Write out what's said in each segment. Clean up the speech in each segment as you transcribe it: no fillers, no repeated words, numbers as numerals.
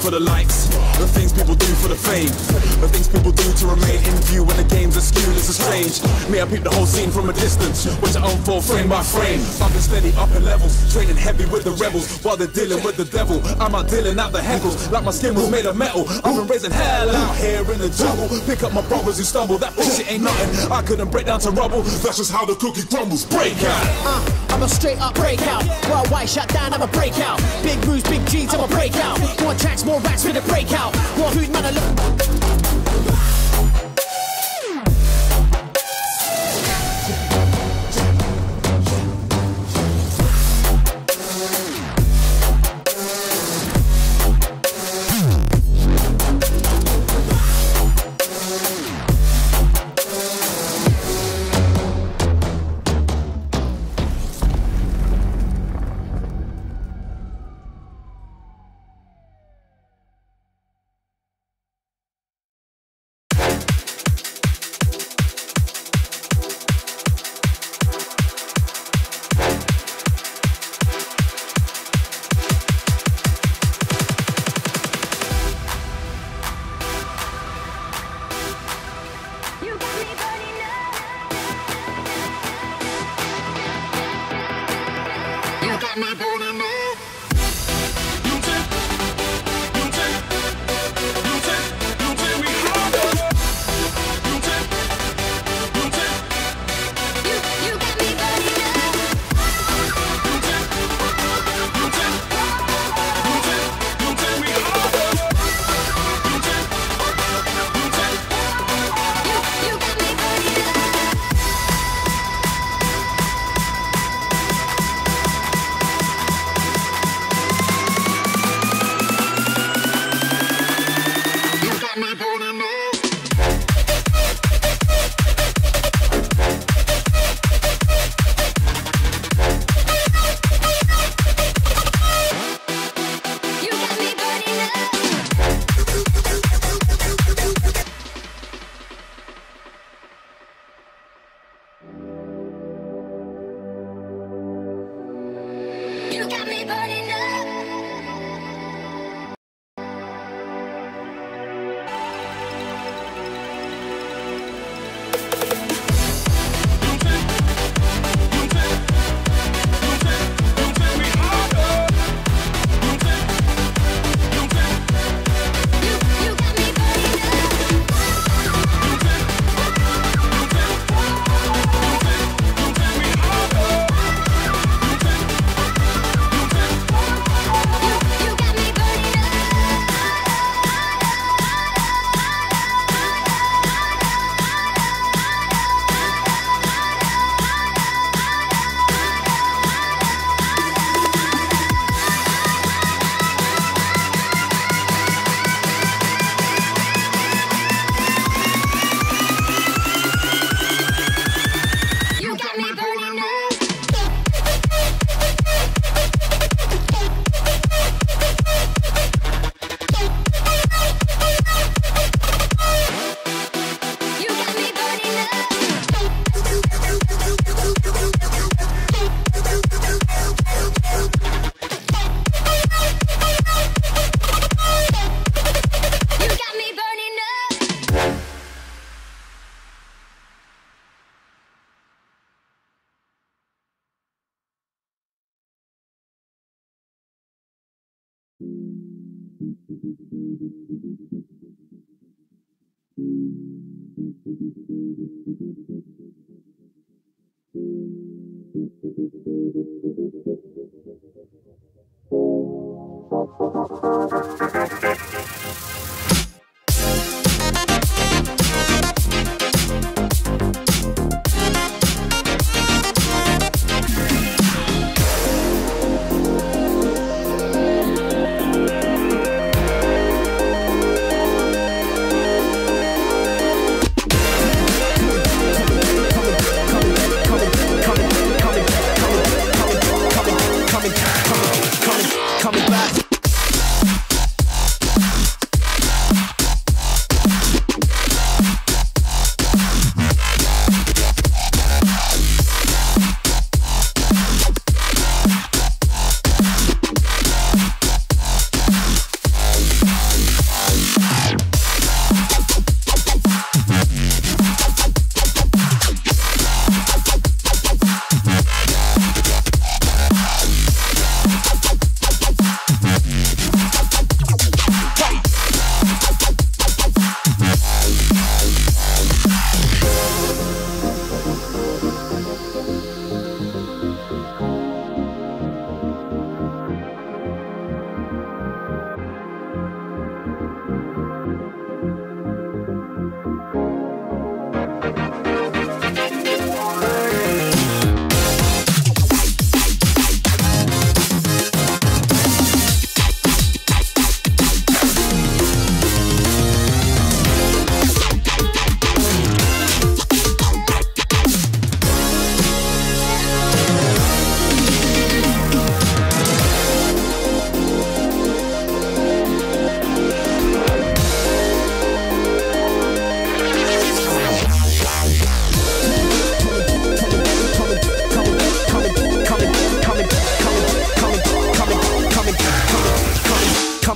for the likes, the things people do for the fame, the things people do to remain in view when the game's askew. This is strange. Me, I peep the whole scene from a distance, which I unfold frame by frame. I've been steady up in levels, training heavy with the rebels while they're dealing with the devil. I'm out dealing out the heckles like my skin was made of metal. I've been raising hell out here in the jungle. Pick up my brothers who stumble. That shit ain't nothing. I couldn't break down to rubble. That's just how the cookie crumbles. Break out. I'm a straight up breakout. Worldwide shut down, I'm a breakout. Big moves, big G's, I'm a breakout. More tracks, more racks for the breakout. More food, man, I look.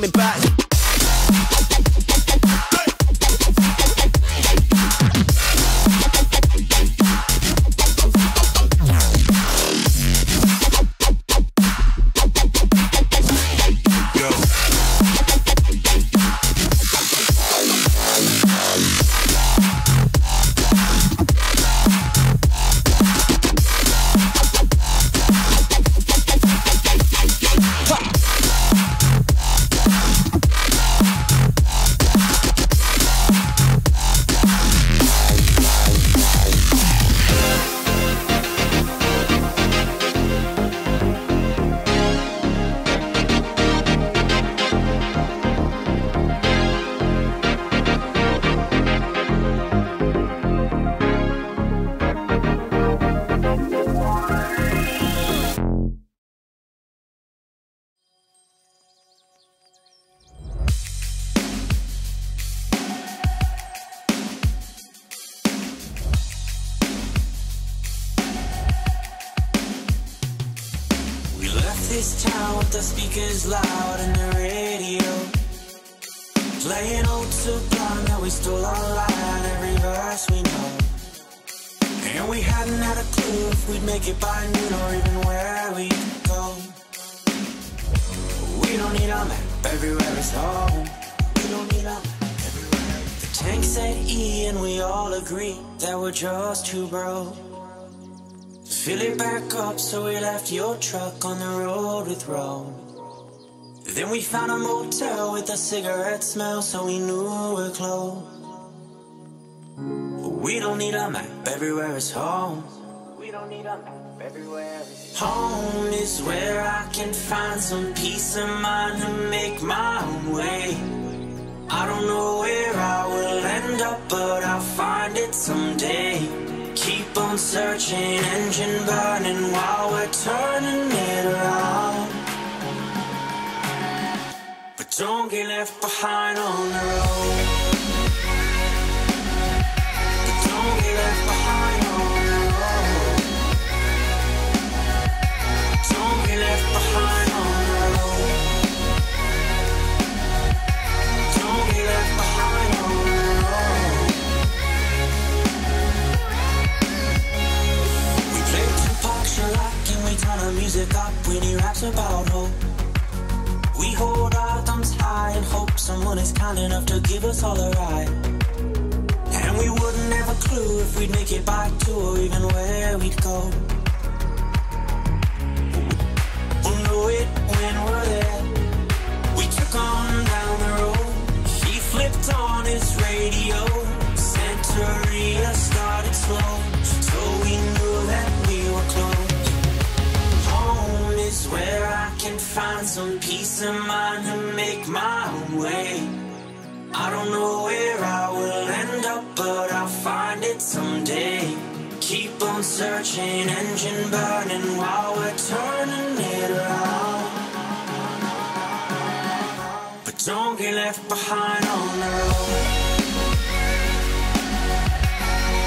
it back. This town with the speakers loud and the radio, playing old Sublime that we stole online, every verse we know. And we hadn't had a clue if we'd make it by noon or even where we'd go. We don't need a map, everywhere is home. We don't need a map, everywhere. The tank said E and we all agree that we're just too broke. Fill it back up, so we left your truck on the road with Rome. Then we found a motel with a cigarette smell, so we knew we're close. We don't need a map, everywhere is home. We don't need a map, everywhere is home. Home is where I can find some peace of mind to make my own way. I don't know where I will end up, but I'll find it someday. Keep on searching, engine burning while we're turning it around. But don't get left behind on the road. But don't get left behind on the road. Don't get left behind on the road. Don't get left behind on the road. And we turn our music up when he raps about hope. We hold our thumbs high and hope someone is kind enough to give us all a ride. And we wouldn't have a clue if we'd make it by two or even where we'd go. We'll know it when we're there. We took on down the road. He flipped on his radio. Santeria started slow, so we knew that we were close. Home is where I can find some peace of mind to make my own way. I don't know where I will end up, but I'll find it someday. Keep on searching, engine burning while we're turning it around. But don't get left behind on the road.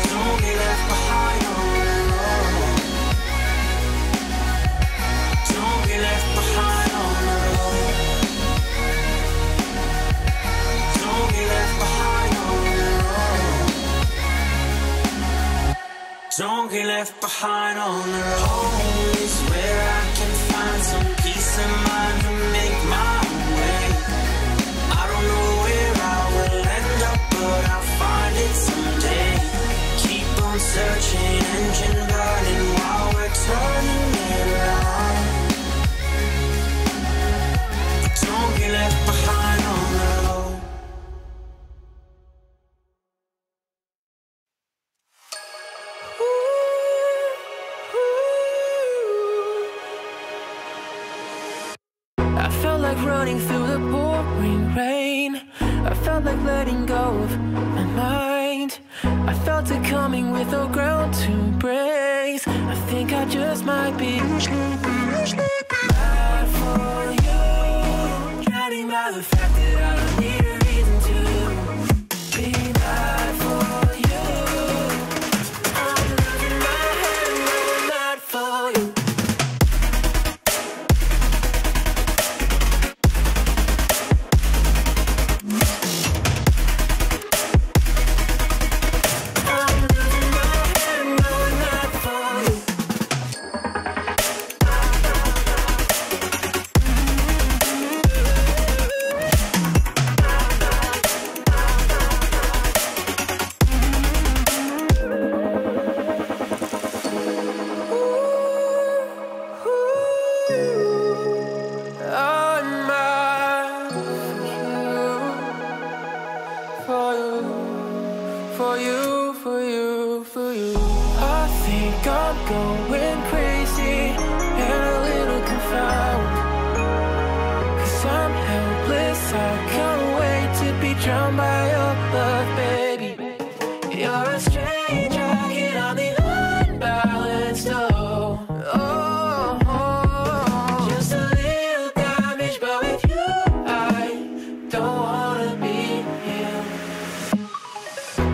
Don't get left behind on the road. Don't get left behind on the road. Don't get left behind on the road. Don't get left behind on the road. Home is where I can find some peace of mind to make my own way. I don't know where I will end up, but I'll find it someday. Keep on searching, engine burning while we're turning it around. But don't get left behind on the road. I felt like running through the pouring rain. I felt like letting go of my mind. I felt it coming with no ground to brace. I think I just might be bad for you. Drowning by the fact that I don't need a reason to be bad for you. I'm losing my head when I'm mad for you. for you, for you, for you. I think I'm going crazy and a little confounded, 'cause I'm helpless, I can't wait to be drowned by your love, baby. You're a stranger, get on the unbalanced, oh, oh, oh. Just a little damage, but with you I don't wanna be here.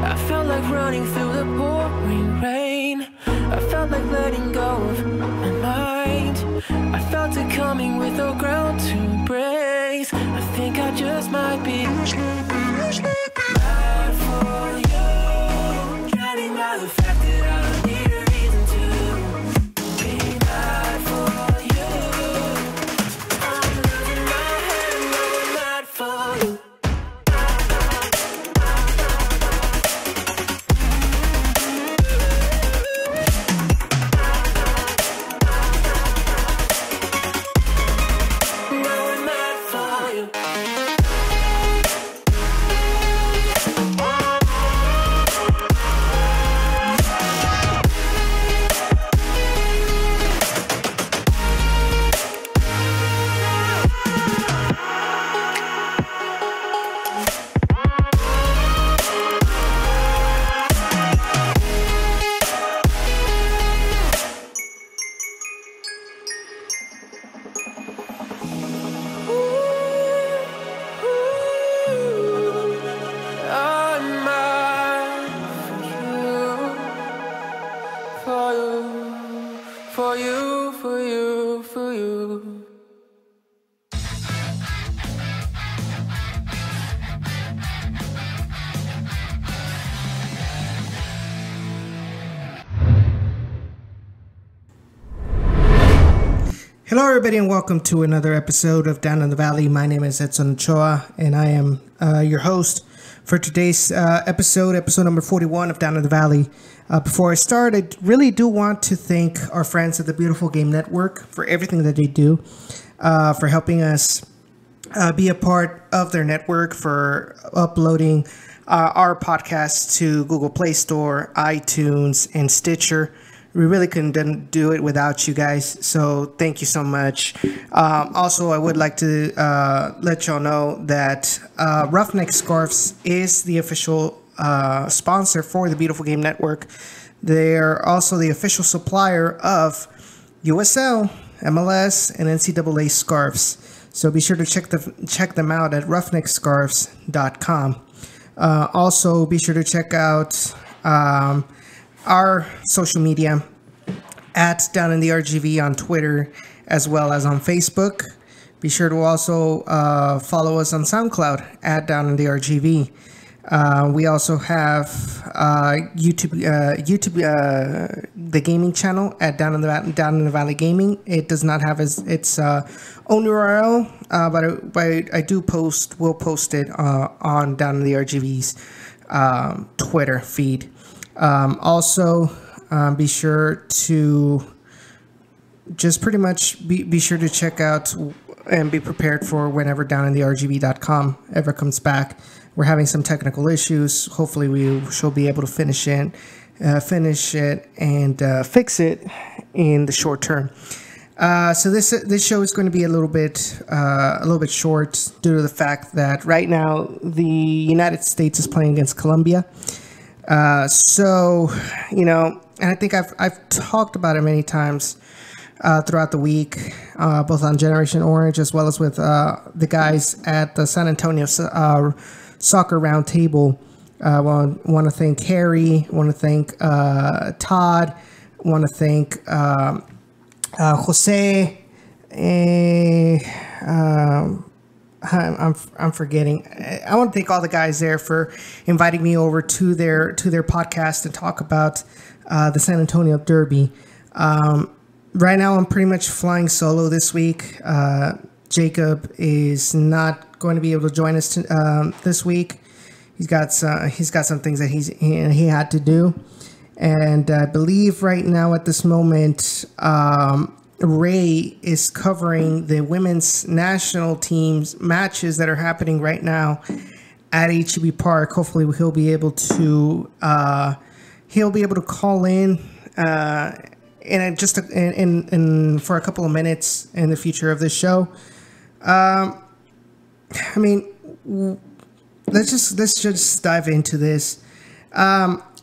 I felt like running through the pouring rain. I felt like letting go of my mind. I felt it coming with no ground to embrace. I think I just might be mad for you, drowning by the fact that I don't need a reason to be mad for you. I'm losing my head and going mad for you. Going mad for you. I'm mad for you, for you, for you, for you. Hello, everybody, and welcome to another episode of Down in the Valley. My name is Edson Ochoa, and I am your host for today's episode number 41 of Down in the Valley. Before I start, I really do want to thank our friends at the Beautiful Game Network for everything that they do, for helping us be a part of their network, for uploading our podcast to Google Play Store, iTunes, and Stitcher. We really couldn't do it without you guys, so thank you so much. Also, I would like to let y'all know that Roughneck Scarves is the official sponsor for the Beautiful Game Network. They're also the official supplier of USL, MLS, and NCAA scarves. So be sure to check them out at roughneckscarves.com. Also, be sure to check out our social media at Down in the RGV on Twitter as well as on Facebook. Be sure to also follow us on Soundcloud at Down in the RGV. We also have YouTube, the gaming channel at Down in the Valley Gaming. It does not have its own URL, but I will post it on Down in the RGV's Twitter feed. Also, be sure to just pretty much be sure to check out and be prepared for whenever downintheRGV.com ever comes back. We're having some technical issues. Hopefully we shall be able to finish it and fix it in the short term. So this show is going to be a little bit short due to the fact that right now the United States is playing against Colombia. So, and I think I've talked about it many times throughout the week, both on Generation Orange as well as with the guys at the San Antonio Soccer Roundtable. Want to thank Harry. Want to thank Todd. Want to thank Jose. I'm forgetting. I want to thank all the guys there for inviting me over to their podcast to talk about the San Antonio Derby. Right now, I'm pretty much flying solo this week. Jacob is not going to be able to join us this week. He's got some things that he had to do, and I believe right now at this moment, Ray is covering the women's national team's matches that are happening right now at HEB Park. Hopefully he'll be able to call in in for a couple of minutes in the future of this show. I mean, let's just dive into this.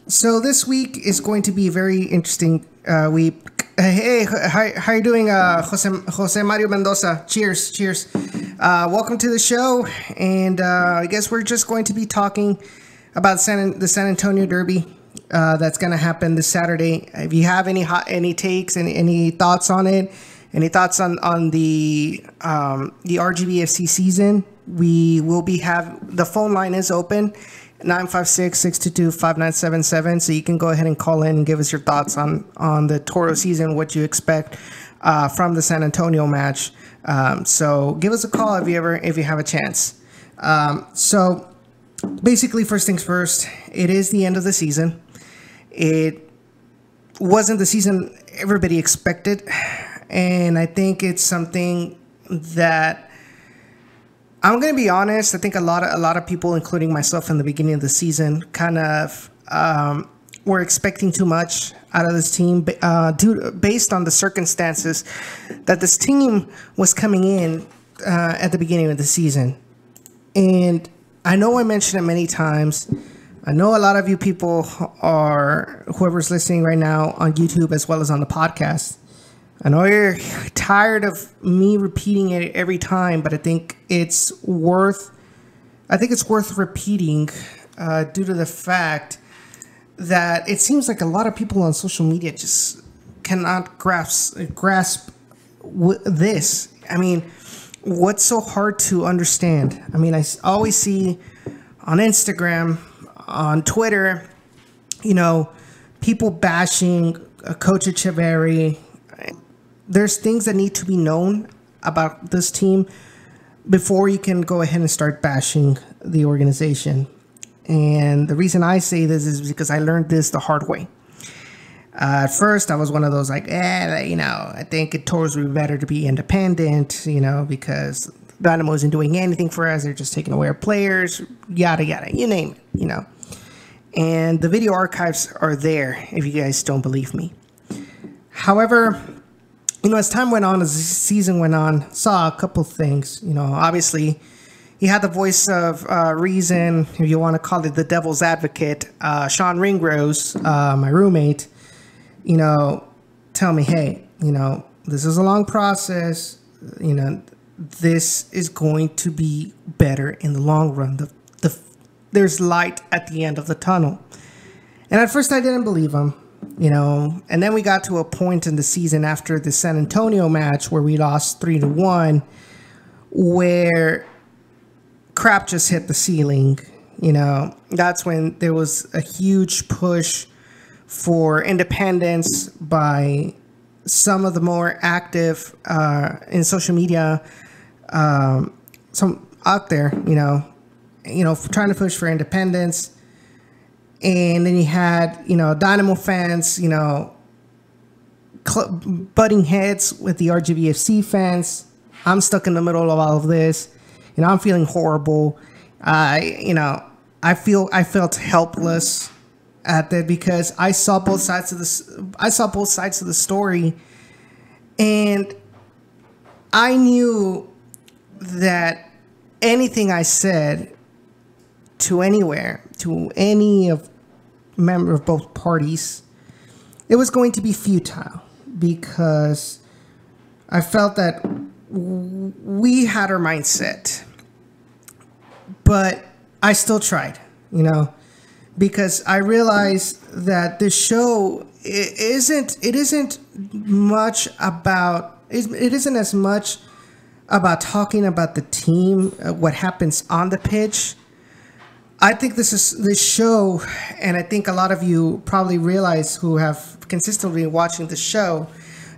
So this week is going to be a very interesting week. Hey, how you doing, Jose Mario Mendoza? Cheers. Welcome to the show, and I guess we're just going to be talking about the San Antonio Derby that's going to happen this Saturday. If you have any takes, any thoughts on it, any thoughts on the RGBFC season, we will the phone line is open. 956-622-5977, so you can go ahead and call in and give us your thoughts on the Toro season, what you expect from the San Antonio match. So give us a call if you have a chance. So basically, first things first, it is the end of the season. It wasn't the season everybody expected, and I think it's something that, I'm going to be honest, I think a lot of people, including myself in the beginning of the season, kind of were expecting too much out of this team based on the circumstances that this team was coming in at the beginning of the season. And I know I mentioned it many times. I know a lot of you people whoever's listening right now on YouTube as well as on the podcast, I know you're tired of me repeating it every time, but I think it's worth repeating due to the fact that it seems like a lot of people on social media just cannot grasp this. I mean, what's so hard to understand? I mean, I always see on Instagram, on Twitter, people bashing Coach Echeverry. There's things that need to be known about this team before you can go ahead and start bashing the organization. And the reason I say this is because I learned this the hard way. At first, I was one of those I think Toros would be better to be independent, because Dynamo isn't doing anything for us. They're just taking away our players, yada, yada, you name it, And the video archives are there if you guys don't believe me. However, as time went on, as the season went on, saw a couple things. Obviously, you had the voice of reason, if you want to call it the devil's advocate, Sean Ringrose, my roommate, tell me, hey, this is a long process. This is going to be better in the long run. There's light at the end of the tunnel. And at first, I didn't believe him. And then we got to a point in the season after the San Antonio match where we lost 3-1, where crap just hit the ceiling. That's when there was a huge push for independence by some of the more active in social media, some out there, trying to push for independence. And then you had, Dynamo fans, butting heads with the RGBFC fans. I'm stuck in the middle of all of this. I'm feeling horrible. I felt helpless at that because I saw both sides of the story, and I knew that anything I said to any member of both parties, it was going to be futile because I felt that we had our mindset, but I still tried, because I realized that this show it isn't as much about talking about the team, what happens on the pitch. I think this show, and I think a lot of you probably realize who have consistently been watching the show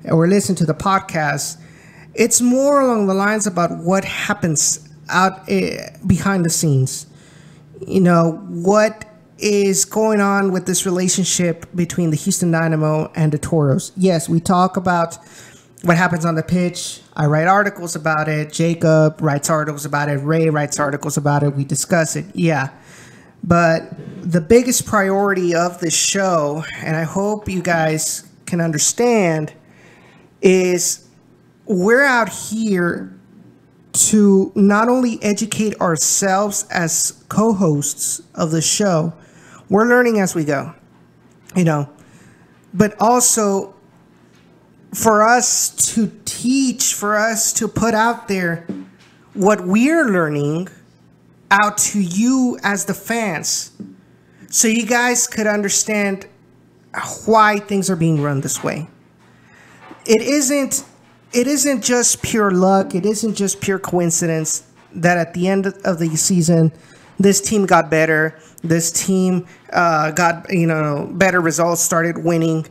or listen to the podcast, it's more along the lines about what happens out behind the scenes. What is going on with this relationship between the Houston Dynamo and the Toros. Yes, we talk about, what happens on the pitch. I write articles about it. Jacob writes articles about it. Ray writes articles about it. We discuss it. Yeah. But the biggest priority of this show, and I hope you guys can understand, is we're out here to not only educate ourselves as co-hosts of the show, we're learning as we go, but also for us to teach, for us to put out there what we're learning out to you as the fans, so you guys could understand why things are being run this way. It isn't just pure luck. It isn't just pure coincidence that at the end of the season, this team got better. This team got better results, started winning.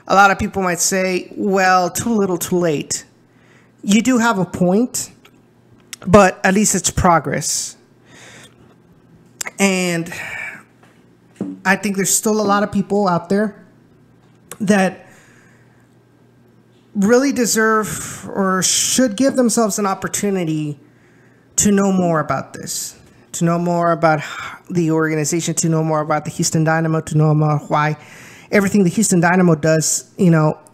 A lot of people might say, well, too little, too late. You do have a point, but at least it's progress. And I think there's still a lot of people out there that really deserve or should give themselves an opportunity to know more about this, to know more about the organization, to know more about the Houston Dynamo, to know more why everything the Houston Dynamo does,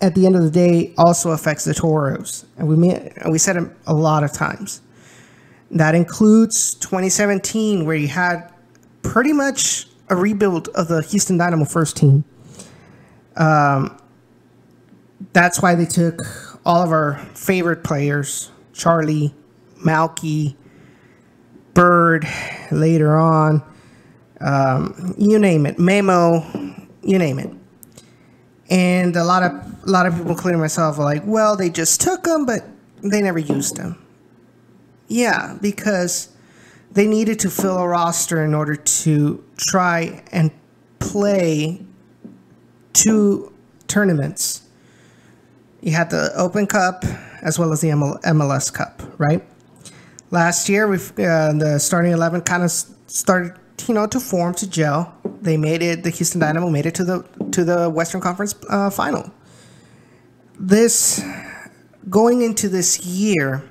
at the end of the day also affects the Toros. And we said it a lot of times. That includes 2017, where you had pretty much a rebuild of the Houston Dynamo first team. That's why they took all of our favorite players, Charlie, Malky, Bird, later on, you name it, Memo, you name it. And a lot of people, including myself, are like, well, they just took them, but they never used them. Yeah, because they needed to fill a roster in order to try and play 2 tournaments. You had the Open Cup as well as the MLS Cup, right? Last year, the starting 11 kind of started, to form, to gel. They made it. The Houston Dynamo made it to the Western Conference final. Going into this year,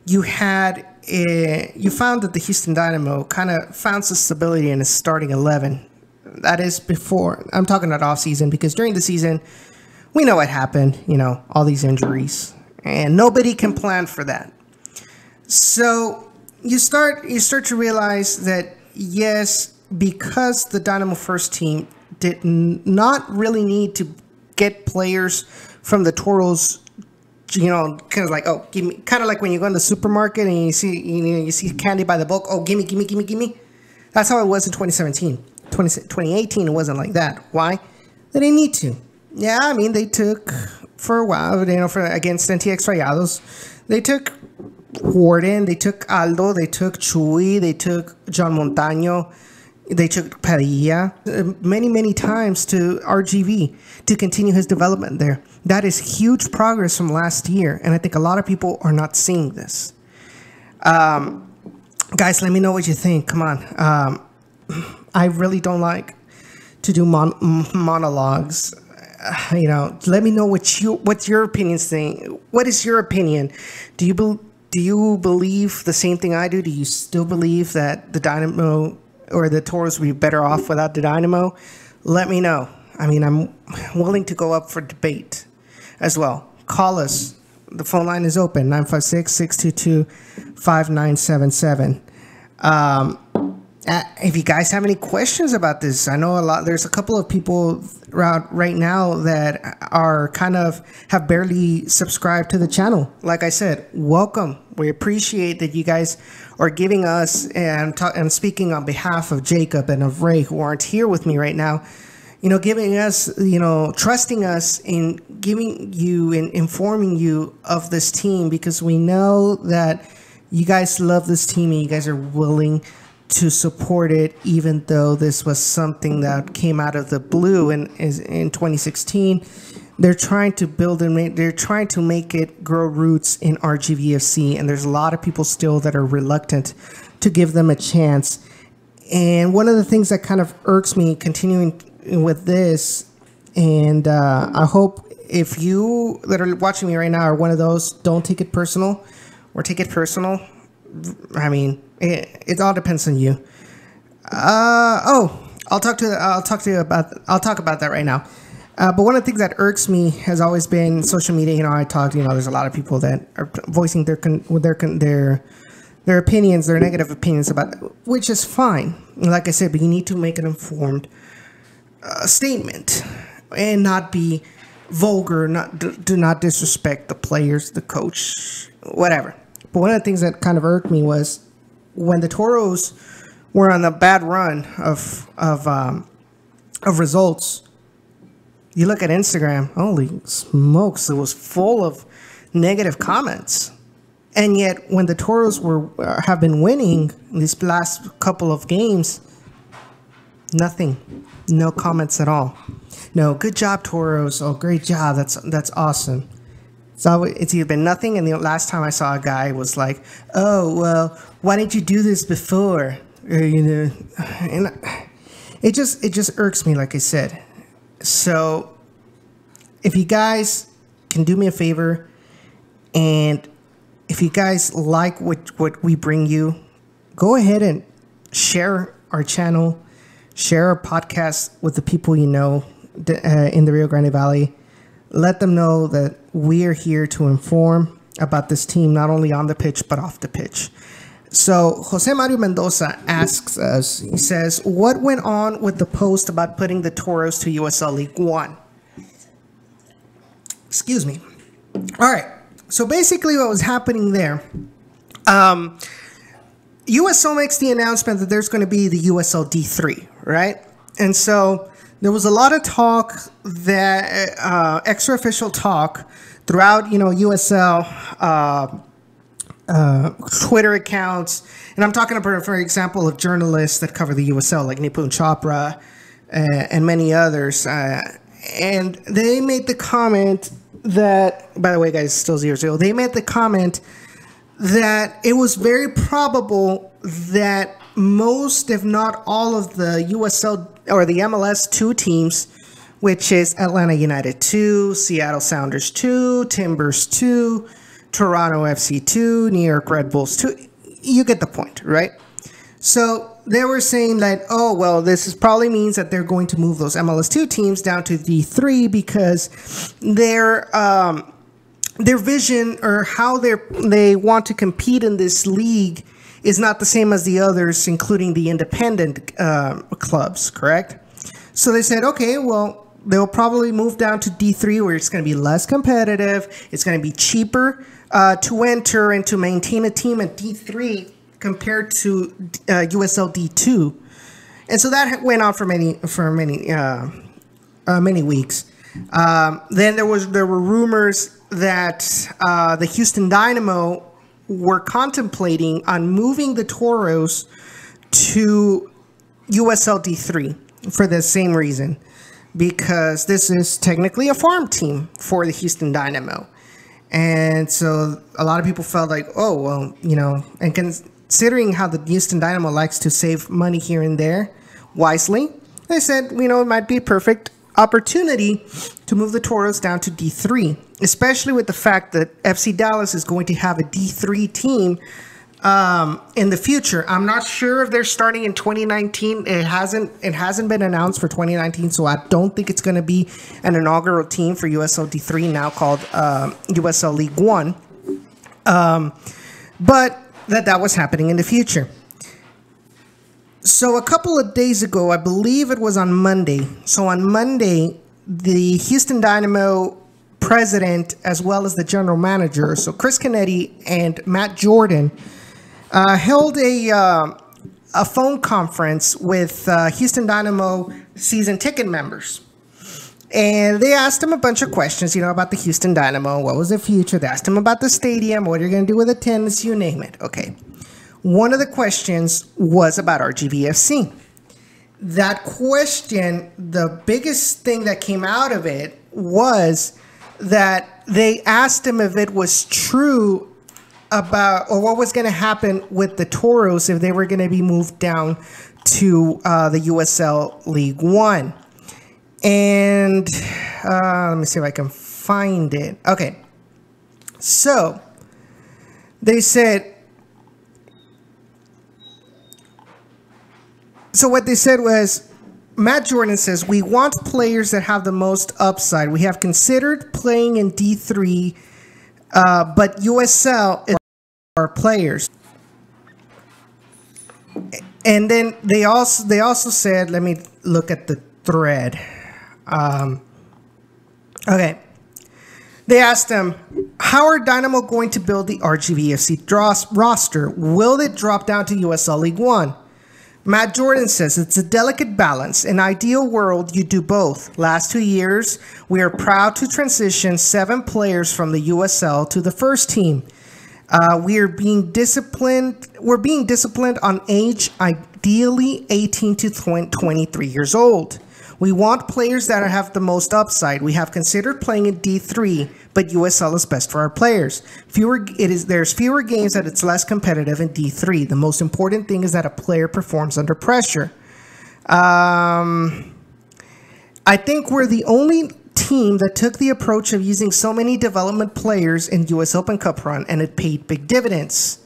you found that the Houston Dynamo kind of found some stability in its starting 11. That is before, I'm talking about off season, because during the season, we know what happened, all these injuries, and nobody can plan for that. So you start to realize that, yes, because the Dynamo first team did not really need to get players from the Toros, kind of like, oh, give me, kind of like when you go in the supermarket and you see candy by the bulk, oh, gimme. That's how it was in 2017. 2018, it wasn't like that. Why? They didn't need to. Yeah, I mean, they took, for a while, against NTX Rayados, they took Warden, they took Aldo, they took Chuy, they took John Montaño, they took Padilla many times to RGV to continue his development there. That is huge progress from last year, and I think a lot of people are not seeing this. Guys, let me know what you think. Come on. I really don't like to do monologues. Let me know what your opinions think. What is your opinion? Do you believe the same thing I do? Do you still believe that the Dynamo or the Toros would be better off without the Dynamo? Let me know. I mean, I'm willing to go up for debate as well. Call us. The phone line is open, 956-622-5977. If you guys have any questions about this, I know there's a couple of people right now that have barely subscribed to the channel. Like I said, welcome. We appreciate that you guys are giving us, and speaking on behalf of Jacob and of Ray, who aren't here with me right now, giving us, trusting us in giving you and informing you of this team, because we know that you guys love this team and you guys are willing to support it, even though this was something that came out of the blue in 2016. They're trying to build and they're trying to make it grow roots in RGVFC, and there's a lot of people still that are reluctant to give them a chance. And one of the things that kind of irks me continuing with this, and I hope if you that are watching me right now are one of those, don't take it personal, or take it personal. I mean, it all depends on you. I'll talk about that right now. But one of the things that irks me has always been social media. You know, there's a lot of people that are voicing their opinions, their negative opinions about, which is fine. Like I said, but you need to make an informed statement and not be vulgar, do not disrespect the players, the coach, whatever. But one of the things that kind of irked me was when the Toros were on a bad run of results. You look at Instagram, holy smokes, it was full of negative comments. And yet, when the Toros have been winning these last couple of games, nothing, no comments at all. No, good job, Toros. Oh, great job. That's awesome. So it's either been nothing, and the last time I saw a guy was like, "Oh, well, why didn't you do this before?" Or, and it just irks me, like I said. So, if you guys can do me a favor, and if you guys like what we bring you, go ahead and share our channel, share our podcast with the people you know in the Rio Grande Valley. Let them know that we are here to inform about this team, not only on the pitch, but off the pitch. So, Jose Mario Mendoza asks us, he says, what went on with the post about putting the Toros to USL League One? Excuse me. All right. So, basically what was happening there, USL makes the announcement that there's going to be the USL D3, right? And so there was a lot of talk, that extra official talk throughout, USL Twitter accounts, and I'm talking about, for example, of journalists that cover the USL, like Nipun Chopra and many others, and they made the comment that, by the way, guys, still 0-0. They made the comment that it was very probable that most, if not all, of the USL or the MLS 2 teams, which is Atlanta United 2, Seattle Sounders 2, Timbers 2, Toronto FC 2, New York Red Bulls 2. You get the point, right? So they were saying that, oh, well, this probably means that they're going to move those MLS 2 teams down to D3 because their vision or how they want to compete in this league is not the same as the others, including the independent clubs, correct? So they said, okay, well, they'll probably move down to D3 where it's going to be less competitive. It's going to be cheaper to enter and to maintain a team at D3 compared to USL D2. And so that went on for many weeks. Then there were rumors that the Houston Dynamo were contemplating on moving the Toros to USL D3 for the same reason, because this is technically a farm team for the Houston Dynamo. And so a lot of people felt like, oh, well, and considering how the Houston Dynamo likes to save money here and there wisely, they said, it might be a perfect opportunity to move the Toros down to D3, especially with the fact that FC Dallas is going to have a D3 team in the future. I'm not sure if they're starting in 2019. It hasn't been announced for 2019, so I don't think it's going to be an inaugural team for USL D3, now called USL League One. But that was happening in the future. So a couple of days ago, I believe it was on Monday. So on Monday, the Houston Dynamo president, as well as the general manager, so Chris Canetti and Matt Jordan, held a phone conference with Houston Dynamo season ticket members. And they asked him a bunch of questions, about the Houston Dynamo. What was the future? They asked him about the stadium. What are you going to do with attendance? You name it. Okay. One of the questions was about RGVFC. That question, the biggest thing that came out of it was that they asked him if it was true about, or what was going to happen with the Toros if they were going to be moved down to the USL League One. And let me see if I can find it. Okay. So, they said... So what they said was, Matt Jordan says, we want players that have the most upside. We have considered playing in D3, but USL is our players. And then they also said, let me look at the thread. Okay. They asked them, how are Dynamo going to build the RGVFC roster? Will it drop down to USL League One? Matt Jordan says it's a delicate balance. In an ideal world, you do both. Last 2 years, we are proud to transition 7 players from the USL to the first team. We're being disciplined on age, ideally 18 to 23 years old. We want players that have the most upside. We have considered playing in D3, but USL is best for our players. There's fewer games that it's less competitive in D3. The most important thing is that a player performs under pressure. I think we're the only team that took the approach of using so many development players in US Open Cup run, and it paid big dividends.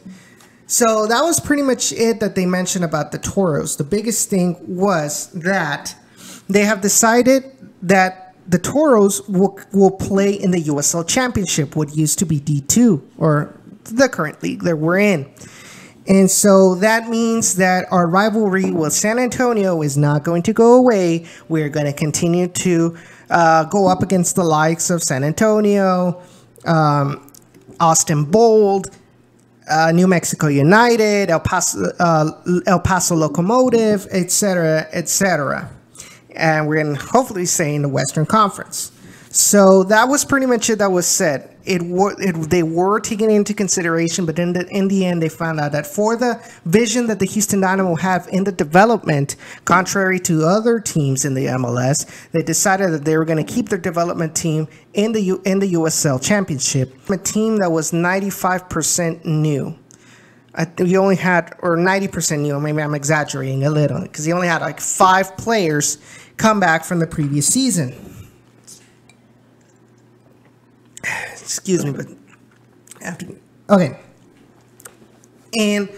So that was pretty much it that they mentioned about the Toros. The biggest thing was that they have decided that the Toros will play in the USL Championship, what used to be D2, or the current league that we're in. And so that means that our rivalry with San Antonio is not going to go away. We're going to continue to go up against the likes of San Antonio, Austin Bold, New Mexico United, El Paso Locomotive, etc., etc. And we're going to hopefully stay in the Western Conference. So that was pretty much it that was said. They were taken into consideration, but in the end, they found out that for the vision that the Houston Dynamo have in the development, contrary to other teams in the MLS, they decided that they were going to keep their development team in the USL Championship, a team that was 95% new. You only had, or 90% new, maybe I'm exaggerating a little, because you only had like 5 players come back from the previous season. Excuse me, but I have to. Okay. And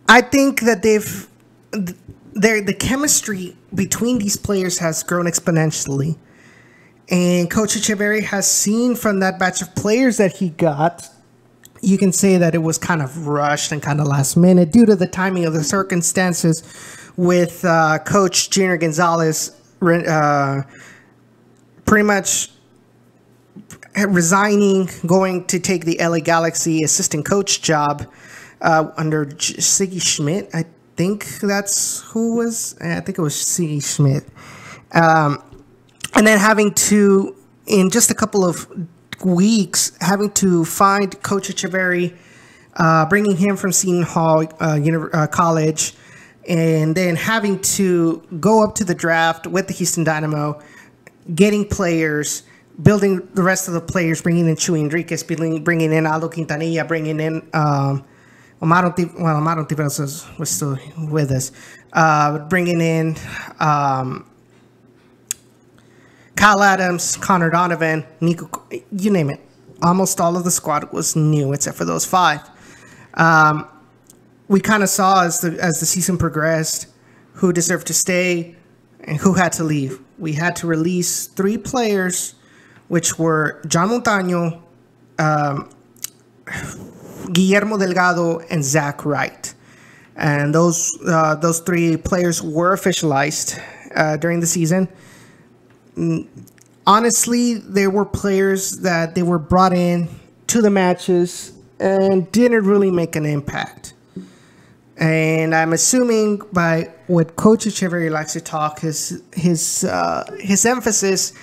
I think that the chemistry between these players has grown exponentially. And Coach Echeverri has seen from that batch of players that he got, you can say that it was kind of rushed and kind of last minute due to the timing of the circumstances with Coach Junior Gonzalez pretty much resigning, going to take the LA Galaxy assistant coach job under Siggy Schmidt. I think that's who was. I think it was Siggy Schmidt. And then having to, in just a couple of weeks, having to find Coach Echeverri, bringing him from Seton Hall College, and then having to go up to the draft with the Houston Dynamo, getting players, building the rest of the players, bringing in Chuy Enriquez, bringing in Aldo Quintanilla, bringing in Omar Tiveros was still with us, bringing in Kyle Adams, Connor Donovan, Nico, you name it. Almost all of the squad was new except for those 5. We kind of saw as the season progressed who deserved to stay and who had to leave. We had to release 3 players, which were John Montaño, Guillermo Delgado, and Zach Wright. And those 3 players were officialized during the season. Honestly, there were players that they were brought in to the matches and didn't really make an impact. And I'm assuming by what Coach Echeverri likes to talk, his emphasis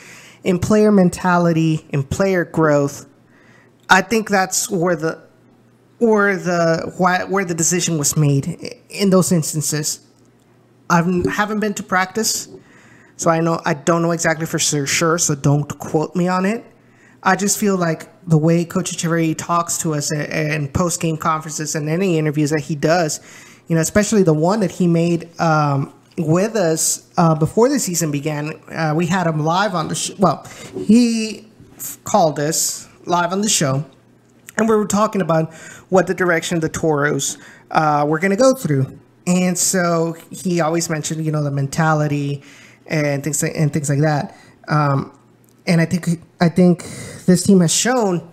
in player mentality, in player growth, I think that's where the decision was made in those instances. I haven't been to practice, so I don't know exactly for sure, so don't quote me on it. I just feel like the way Coach Echeverri talks to us in post-game conferences and any interviews that he does, especially the one that he made with us before the season began. We had him live on the show. Well, he called us live on the show, and we were talking about what the direction the Toros were going to go through. And so he always mentioned, the mentality and things like that. And I think this team has shown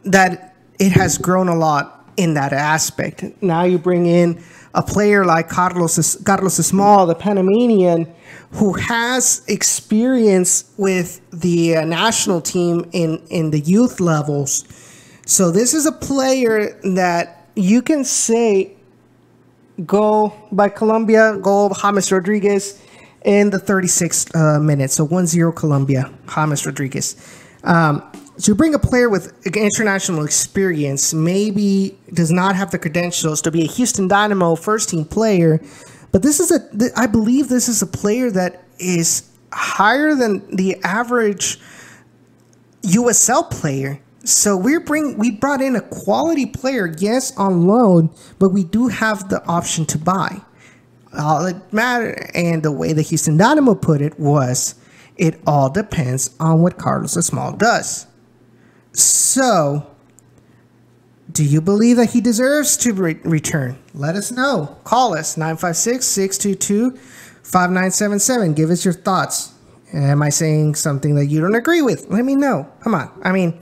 that it has grown a lot in that aspect. Now you bring in a player like Carlos Small, the Panamanian, who has experience with the national team in the youth levels. So this is a player that you can say go by Colombia, go James Rodriguez in the 36th minute. So 1-0 Colombia, James Rodriguez. So you bring a player with international experience, maybe does not have the credentials to be a Houston Dynamo first-team player, but I believe this is a player that is higher than the average USL player. So we brought in a quality player, yes, on loan, but we do have the option to buy. All it matters, and the way the Houston Dynamo put it was, it all depends on what Carlos Small does. So, do you believe that he deserves to return? Let us know. Call us, 956-622-5977. Give us your thoughts. Am I saying something that you don't agree with? Let me know. Come on. I mean,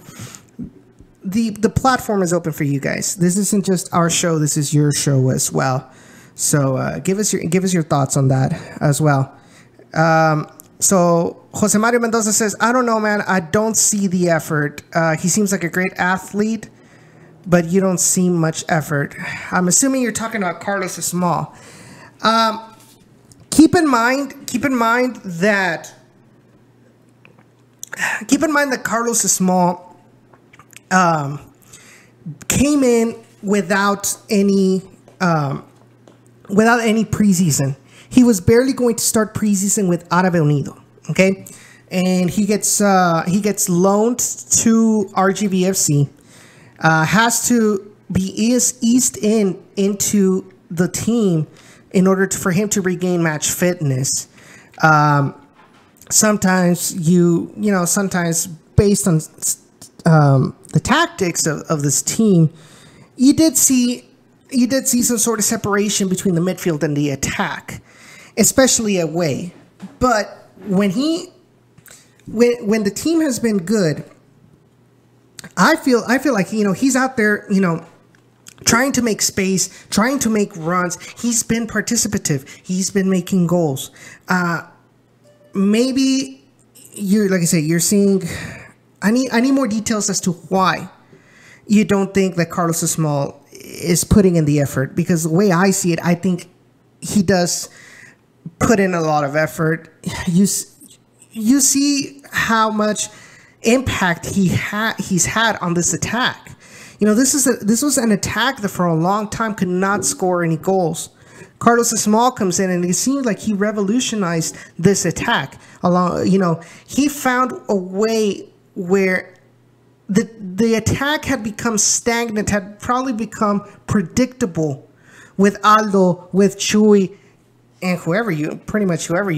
the platform is open for you guys. This isn't just our show. This is your show as well. So, give us your thoughts on that as well. So Jose Mario Mendoza says, I don't know, man. I don't see the effort. He seems like a great athlete, but you don't see much effort. I'm assuming you're talking about Carlos Small. Keep in mind that Carlos Small came in without any preseason. He was barely going to start preseason with Árabe Unido, okay? And he gets loaned to RGVFC, has to be eased into the team in order for him to regain match fitness. Sometimes sometimes based on the tactics of this team, you did see some sort of separation between the midfield and the attack, especially away. But when the team has been good, I feel like he's out there trying to make space, trying to make runs. He's been participative. He's been making goals. Maybe you're seeing. I need more details as to why you don't think that Carlos Small is putting in the effort, because the way I see it, I think he does put in a lot of effort. You see how much impact he's had on this attack. This was an attack that for a long time could not score any goals. Carlos Small comes in and it seems like he revolutionized this attack. He found a way where the attack had become stagnant, had probably become predictable with Aldo, with Chuy, and whoever you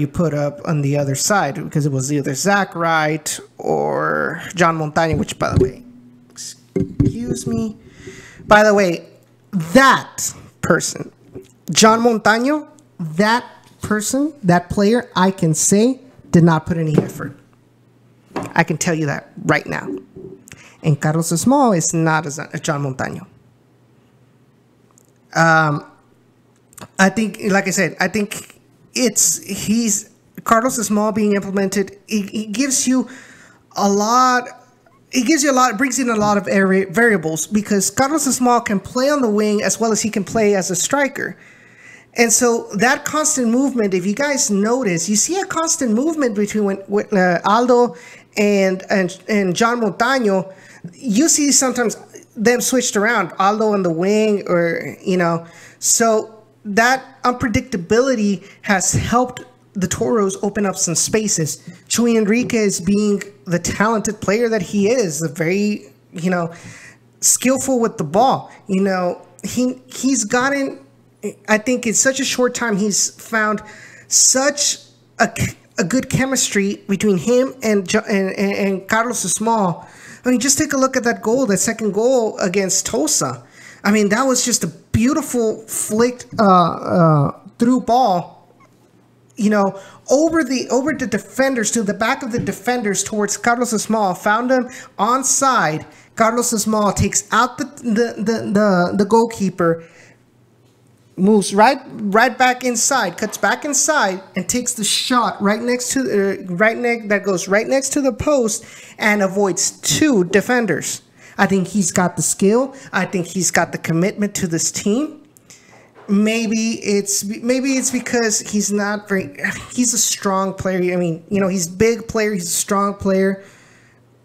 put up on the other side, because it was either Zach Wright or John Montaño, which, by the way, excuse me, that person, John Montaño, that player, I can say, did not put any effort. I can tell you that right now. And Carlos Small is not as John Montaño. I think, like I said, he's Carlos Small being implemented. It gives you a lot. It brings in a lot of variables, because Carlos Small can play on the wing as well as he can play as a striker. And so that constant movement, if you guys notice, you see a constant movement between Aldo and John Montaño. You see sometimes them switched around, Aldo on the wing, so that unpredictability has helped the Toros open up some spaces. Chuy Enriquez, being the talented player that he is, very, skillful with the ball. He's gotten, I think in such a short time, he's found such a good chemistry between him and Carlos Small. I mean, just take a look at that goal, that second goal against Tosa. I mean, that was just a beautiful flicked through ball, you know, over the defenders, to the back of the defenders towards Carlos Small, found him onside. Carlos Small takes out the goalkeeper, moves right back inside, cuts back inside, and takes the shot that goes right next to the post and avoids 2 defenders. I think he's got the skill. I think he's got the commitment to this team. Maybe it's because he's not very. He's a strong player. I mean, you know, he's a big player. He's a strong player.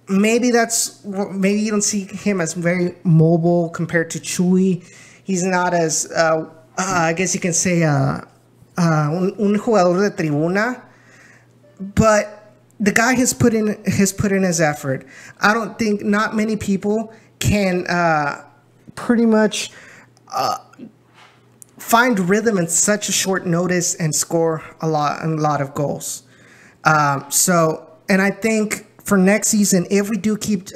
Maybe you don't see him as very mobile compared to Chuy. He's not as I guess you can say un jugador de tribuna, but the guy has put in his effort. I don't think not many people can pretty much find rhythm in such a short notice and score a lot of goals. And I think for next season, if we do keep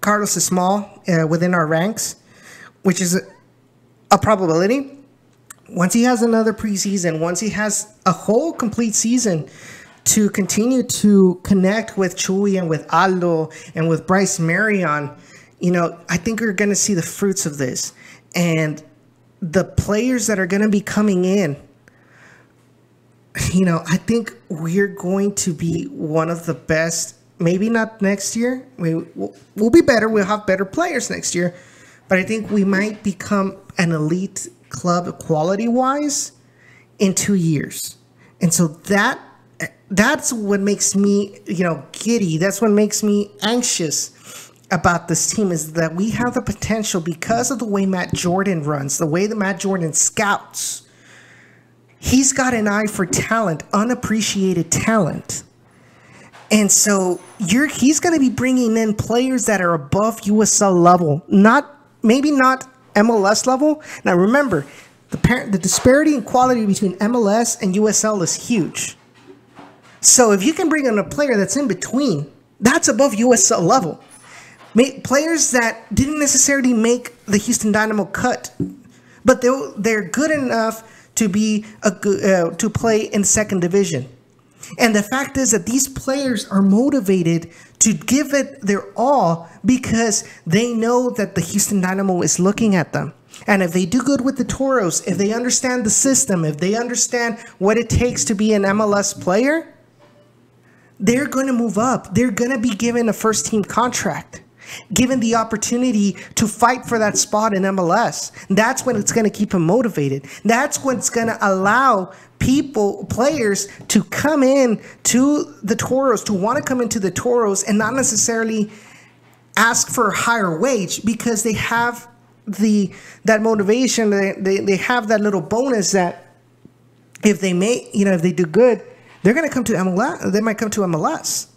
Carlos Small within our ranks, which is a probability, once he has another preseason, once he has a whole complete season to continue to connect with Chuy and with Aldo and with Bryce Marion, you know, I think we're going to see the fruits of this. And the players that are going to be coming in, you know, I think we're going to be one of the best. Maybe not next year. We'll be better. We'll have better players next year. But I think we might become an elite club quality-wise in 2 years. And so that's what makes me, you know, giddy. That's what makes me anxious about this team, is that we have the potential, because of the way Matt Jordan runs, the way that Matt Jordan scouts. He's got an eye for talent, unappreciated talent. And so he's going to be bringing in players that are above USL level, maybe not MLS level. Now remember, the disparity in quality between MLS and USL is huge. So if you can bring in a player that's in between, that's above USL level. Players that didn't necessarily make the Houston Dynamo cut, but they're good enough to be to play in second division. And the fact is that these players are motivated to give it their all because they know that the Houston Dynamo is looking at them. And if they do good with the Toros, if they understand the system, if they understand what it takes to be an MLS player, they're going to move up. They're going to be given a first-team contract, given the opportunity to fight for that spot in MLS. That's when it's going to keep them motivated. That's what's going to allow players to come in to the Toros, to want to come into the Toros and not necessarily ask for a higher wage, because they have that motivation. They have that little bonus that if they do good, they're going to come to MLS. They might come to MLS.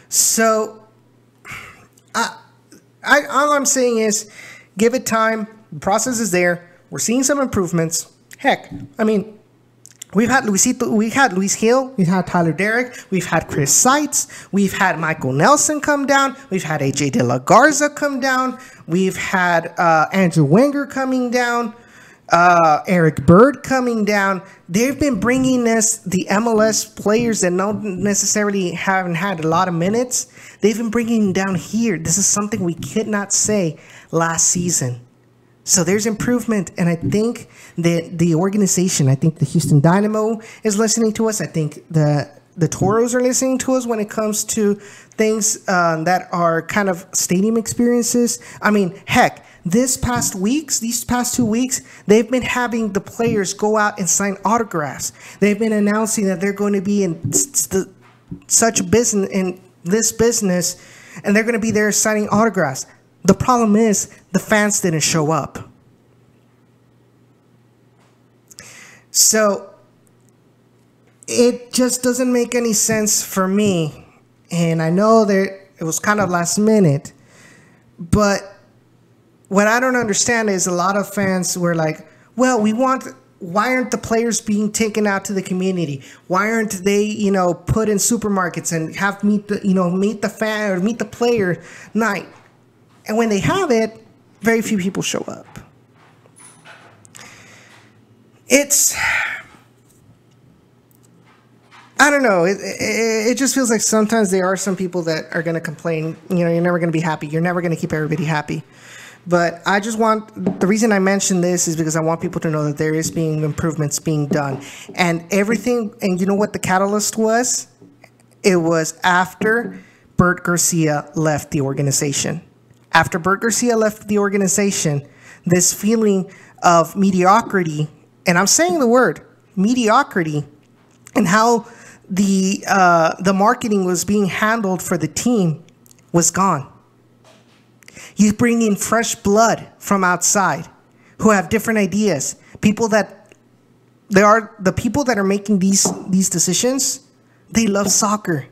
So all I'm saying is, give it time. The process is there. We're seeing some improvements. Heck, I mean, we've had Luis Gil, we've had Tyler Derrick, we've had Chris Seitz, we've had Michael Nelson come down, we've had AJ De La Garza come down, we've had Andrew Wenger coming down, Eric Bird coming down. They've been bringing us the MLS players that don't necessarily haven't had a lot of minutes. They've been bringing them down here. This is something we could not say last season. So there's improvement, and I think that the organization, I think the Houston Dynamo is listening to us. I think the Toros are listening to us when it comes to things that are kind of stadium experiences. I mean, heck, these past 2 weeks, they've been having the players go out and sign autographs. They've been announcing that they're going to be in such business, in this business, and they're going to be there signing autographs. The problem is the fans didn't show up. So it just doesn't make any sense for me. And I know that it was kind of last minute, but what I don't understand is a lot of fans were like, well, we want why aren't the players being taken out to the community? Why aren't they, put in supermarkets and have meet the fan or meet the player night? And when they have it, very few people show up. I don't know. It just feels like sometimes there are some people that are going to complain. You're never going to be happy. You're never going to keep everybody happy. But I just the reason I mention this is because I want people to know that there is being improvements being done. And everything, and you know what the catalyst was? It was after Bert Garcia left the organization. After Bert Garcia left the organization, this feeling of mediocrity, and I'm saying the word, mediocrity, and how the marketing was being handled for the team was gone. You bring in fresh blood from outside who have different ideas. The people that are making these decisions, they love soccer.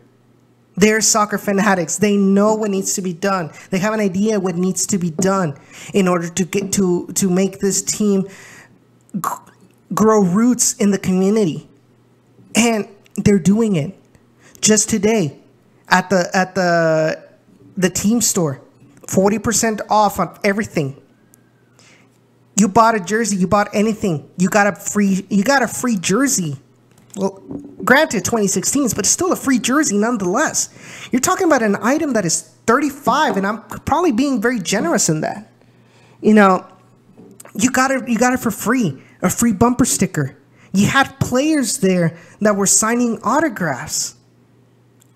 They're soccer fanatics. They know what needs to be done. They have an idea what needs to be done in order to get to make this team grow roots in the community. And they're doing it. Just today at the team store, 40% off on everything. You bought a jersey, you bought anything, you got a free jersey. Well, granted 2016s, but it's still a free jersey nonetheless. You're talking about an item that is $35, and I'm probably being very generous in that. You got it for free, a free bumper sticker. You had players there that were signing autographs.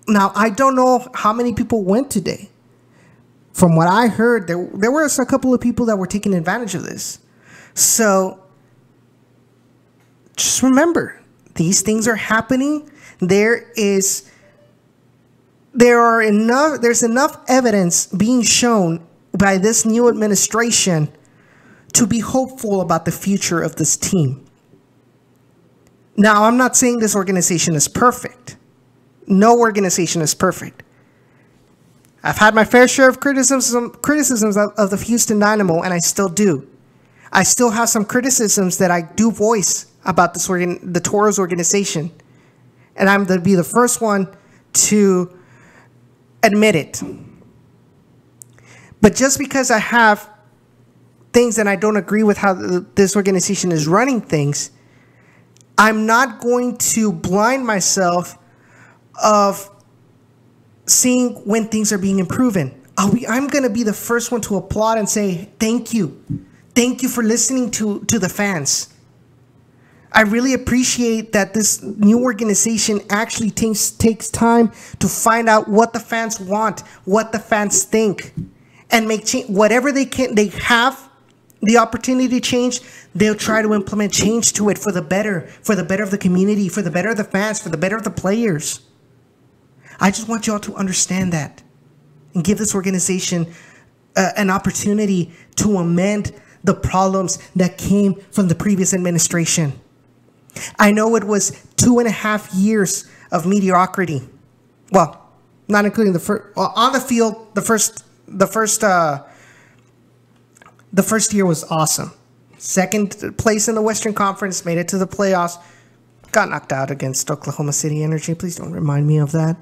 Now, I don't know how many people went today. From what I heard, there were a couple of people that were taking advantage of this. So, just remember, these things are happening. There's enough evidence being shown by this new administration to be hopeful about the future of this team. Now, I'm not saying this organization is perfect. No organization is perfect. I've had my fair share of criticisms of the Houston Dynamo, and I still do. I still have some criticisms that I do voice about the Toros organization, and I'm to be the first one to admit it. But just because I have things that I don't agree with how this organization is running things, I'm not going to blind myself of seeing when things are being improved. I'm going to be the first one to applaud and say, thank you. Thank you for listening to the fans. I really appreciate that this new organization actually takes time to find out what the fans want, what the fans think, and make change. Whatever they have the opportunity to change, they'll try to implement change to it for the better of the community, for the better of the fans, for the better of the players. I just want you all to understand that and give this organization an opportunity to amend the problems that came from the previous administration. I know it was 2.5 years of mediocrity. Well, not including on the field, the first year was awesome. Second place in the Western Conference, made it to the playoffs, got knocked out against Oklahoma City Energy. Please don't remind me of that.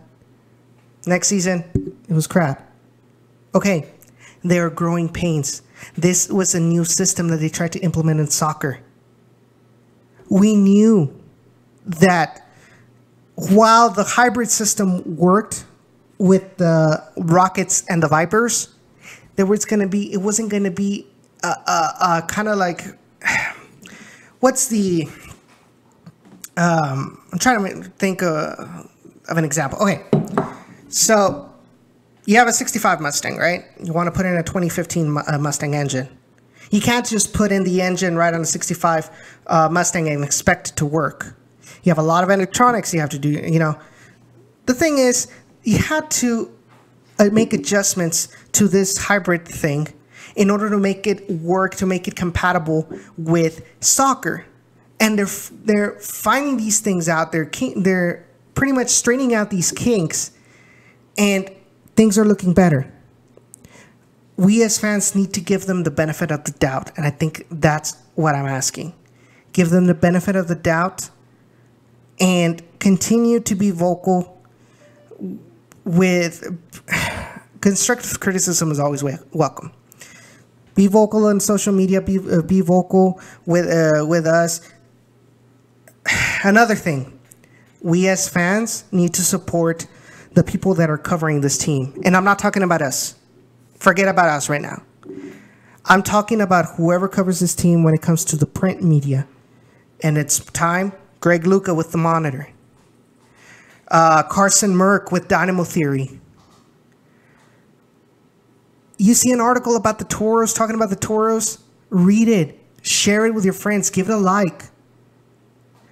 Next season, it was crap. Okay, they are growing pains. This was a new system that they tried to implement in soccer. We knew that while the hybrid system worked with the Rockets and the Vipers, it wasn't going to be a kind of like, what's the, I'm trying to think of an example. Okay, so you have a 65 Mustang, right? You want to put in a 2015 Mustang engine. You can't just put in the engine right on a 65 Mustang and expect it to work. You have a lot of electronics you have to do, The thing is, you had to make adjustments to this hybrid thing in order to make it work, to make it compatible with soccer. And they're finding these things out. They're pretty much straightening out these kinks, and things are looking better. We as fans need to give them the benefit of the doubt, and I think that's what I'm asking. give them the benefit of the doubt, and continue to be vocal with constructive criticism is always welcome. Be vocal on social media. Be vocal with us. Another thing, we as fans need to support the people that are covering this team. And I'm not talking about us. Forget about us right now. I'm talking about whoever covers this team when it comes to the print media. And it's time, Greg Luca with The Monitor. Carson Merck with Dynamo Theory. You see an article about the Toros, talking about the Toros, read it. Share it with your friends. Give it a like.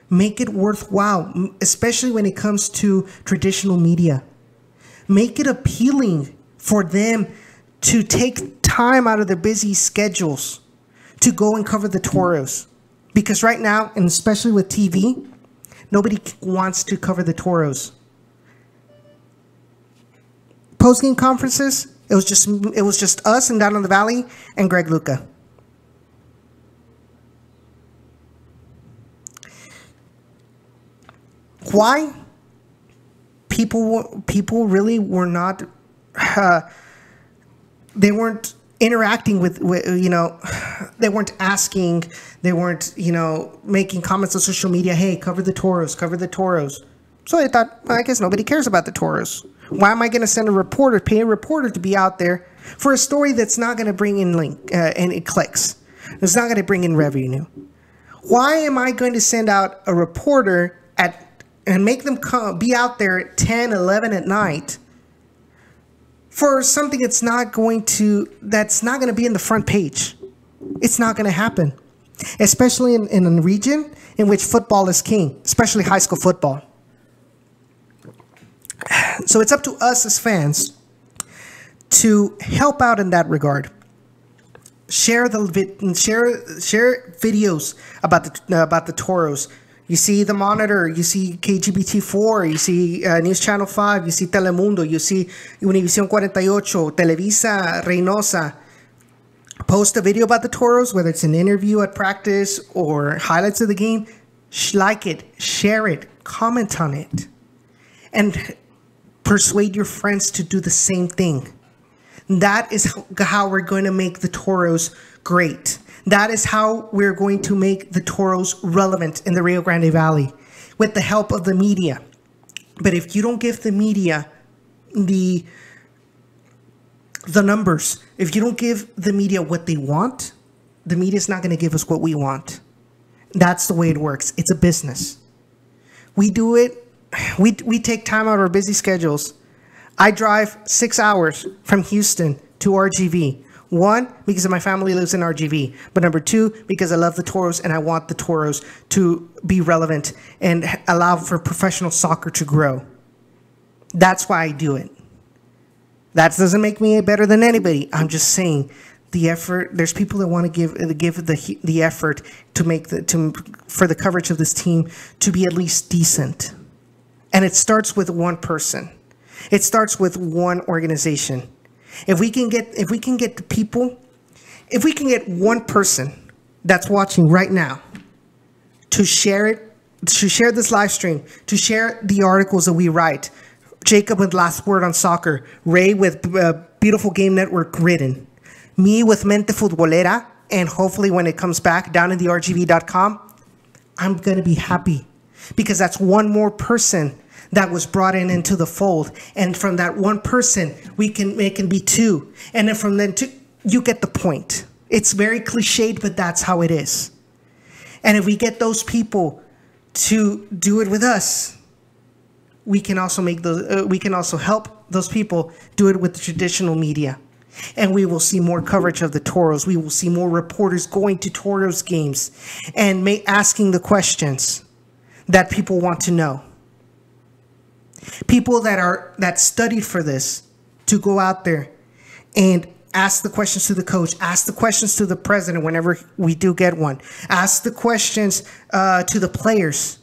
Make it worthwhile, especially when it comes to traditional media. Make it appealing for them to take time out of their busy schedules to go and cover the Toros. Because right now, and especially with TV, nobody wants to cover the Toros. Post-game conferences, it was just us and Down in the Valley and Greg Luca. Why? People really were not. They weren't interacting with they weren't asking. They weren't making comments on social media. Hey, cover the Toros. Cover the Toros. So I thought, well, I guess nobody cares about the Toros. Why am I going to send a reporter, pay a reporter to be out there for a story that's not going to bring in any clicks? It's not going to bring in revenue. Why am I going to send out a reporter and make them be out there at 10, 11 at night for something that's not going to be in the front page? It's not going to happen, especially in a region in which football is king, especially high school football. So it's up to us as fans to help out in that regard. Share videos about the Toros. You see The Monitor, you see KGBT4, you see News Channel 5, you see Telemundo, you see Univision 48, Televisa, Reynosa. Post a video about the Toros, whether it's an interview at practice or highlights of the game. Like it, share it, comment on it, and persuade your friends to do the same thing. That is how we're going to make the Toros great. That is how we're going to make the Toros relevant in the Rio Grande Valley, with the help of the media. But if you don't give the media the numbers, if you don't give the media what they want, the media's not going to give us what we want. That's the way it works. It's a business. We do it. We take time out of our busy schedules. I drive 6 hours from Houston to RGV. One, because my family lives in RGV. But number two, because I love the Toros and I want the Toros to be relevant and allow for professional soccer to grow. That's why I do it. That doesn't make me better than anybody. I'm just saying the effort. There's people that want to give the effort for the coverage of this team to be at least decent. And it starts with one person. It starts with one organization. If we can get the people, if we can get one person that's watching right now to share it, to share this live stream, to share the articles that we write, Jacob with Last Word on Soccer, Ray with Beautiful Game Network Written, me with Mente Futbolera, and hopefully when it comes back down in the RGV.com, I'm going to be happy because that's one more person that was brought into the fold. And from that one person, it can be two. And then from then two, you get the point. It's very cliched, but that's how it is. And if we get those people to do it with us, we can also help those people do it with the traditional media. And we will see more coverage of the Toros. We will see more reporters going to Toros games and asking the questions that people want to know. People that studied for this to go out there and ask the questions to the coach, ask the questions to the president whenever we do get one, ask the questions to the players.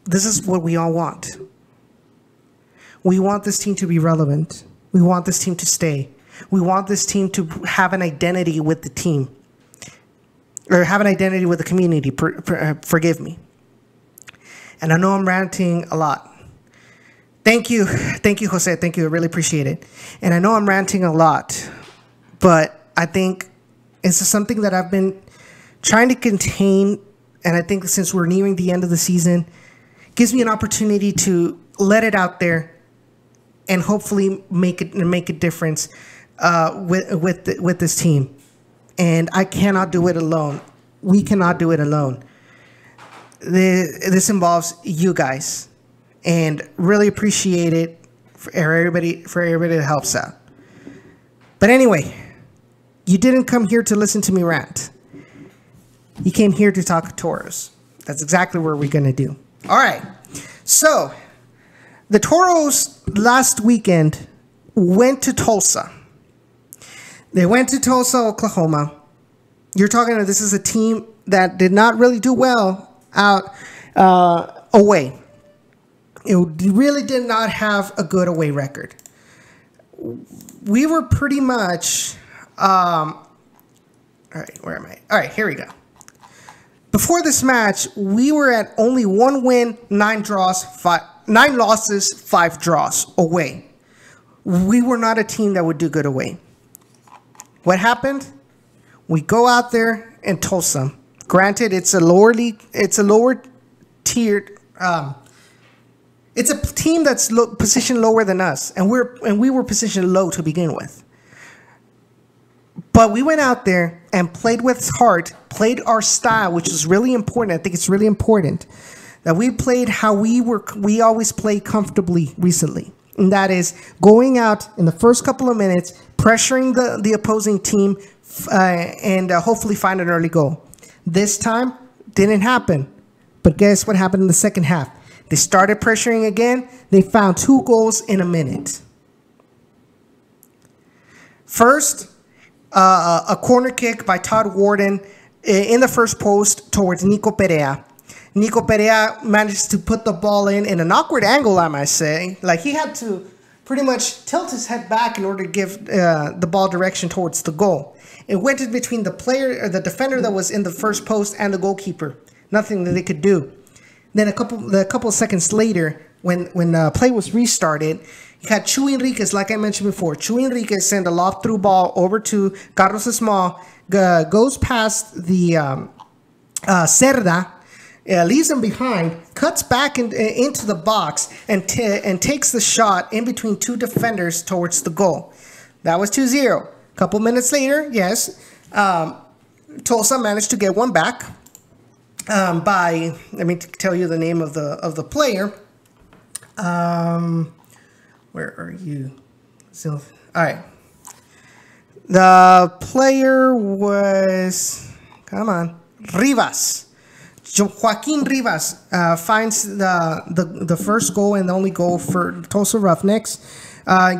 This is what we all want. We want this team to be relevant. We want this team to stay. We want this team to have an identity with the team. or have an identity with the community. Forgive me. And I know I'm ranting a lot. Thank you, Jose. Thank you. I really appreciate it. And I know I'm ranting a lot, but I think it's something that I've been trying to contain. And I think since we're nearing the end of the season, it gives me an opportunity to let it out there and hopefully make a difference with this team. And I cannot do it alone. We cannot do it alone. This involves you guys. And really appreciate it for everybody that helps out. But anyway, you didn't come here to listen to me rant. You came here to talk Toros. That's exactly what we're going to do. All right. So, the Toros last weekend went to Tulsa. They went to Tulsa, Oklahoma. You're talking about this is a team that did not really do well out away. It really did not have a good away record. We were pretty much, all right, where am I? All right, here we go. Before this match, we were at only 1 win, 9 losses, 5 draws away. We were not a team that would do good away. What happened? We go out there in Tulsa. Granted, it's a lower tiered. It's a team that's positioned lower than us, and we were positioned low to begin with. But we went out there and played with heart, played our style, which is really important. I think it's really important that we played how we always play comfortably recently, and that is going out in the first couple of minutes, pressuring the opposing team, and hopefully find an early goal. This time didn't happen, but guess what happened in the second half? They started pressuring again. They found 2 goals in a minute. First, a corner kick by Todd Warden in the first post towards Nico Perea. Nico Perea managed to put the ball in an awkward angle, I might say. Like, he had to pretty much tilt his head back in order to give the ball direction towards the goal. It went in between the defender that was in the first post and the goalkeeper. Nothing that they could do. Then a couple of seconds later, when play was restarted, you had Chuy Enriquez, like I mentioned before. Chuy Enriquez sent a lob-through ball over to Carlos Esmal, goes past the Cerda, leaves him behind, cuts back into the box, and takes the shot in between 2 defenders towards the goal. That was 2-0. A couple minutes later, yes, Tulsa managed to get one back. By, let me tell you the name of the player. Where are you? So, all right. The player was, come on, Rivas. Joaquin Rivas finds the first goal and the only goal for Tulsa Roughnecks.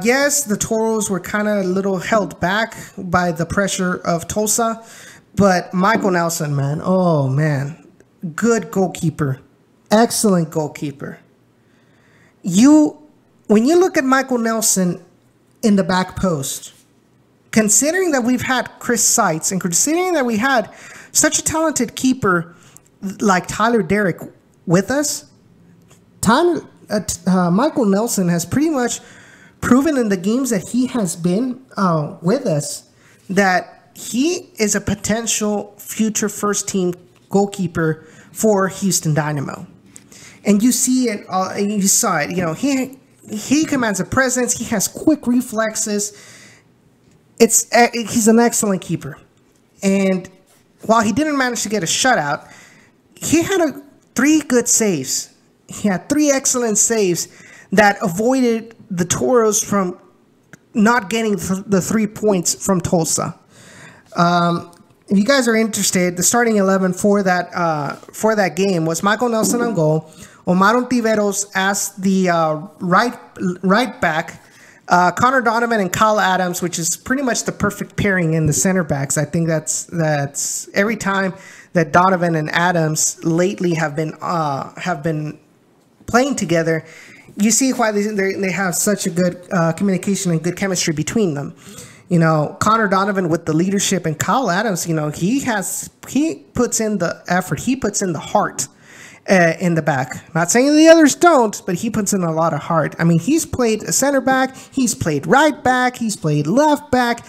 Yes, the Toros were kind of a little held back by the pressure of Tulsa, but Michael Nelson, man, oh man. Good goalkeeper. Excellent goalkeeper. When you look at Michael Nelson in the back post, considering that we've had Chris Seitz and considering that we had such a talented keeper like Tyler Derrick with us, Michael Nelson has pretty much proven in the games that he has been with us that he is a potential future first team goalkeeper for Houston Dynamo. And you see it, you saw it, you know, he commands a presence, he has quick reflexes. He's an excellent keeper. And while he didn't manage to get a shutout, he had 3 good saves. He had 3 excellent saves that avoided the Toros from not getting the 3 points from Tulsa. If you guys are interested, the starting 11 for that game was Michael Nelson on goal, Omar Ontiveros as the right back, Connor Donovan and Kyle Adams, which is pretty much the perfect pairing in the center backs. I think that's every time that Donovan and Adams lately have been playing together, you see why they have such a good communication and good chemistry between them. Connor Donovan with the leadership, and Kyle Adams, he puts in the effort. He puts in the heart in the back. Not saying the others don't, but he puts in a lot of heart. I mean, he's played a center back. He's played right back. He's played left back.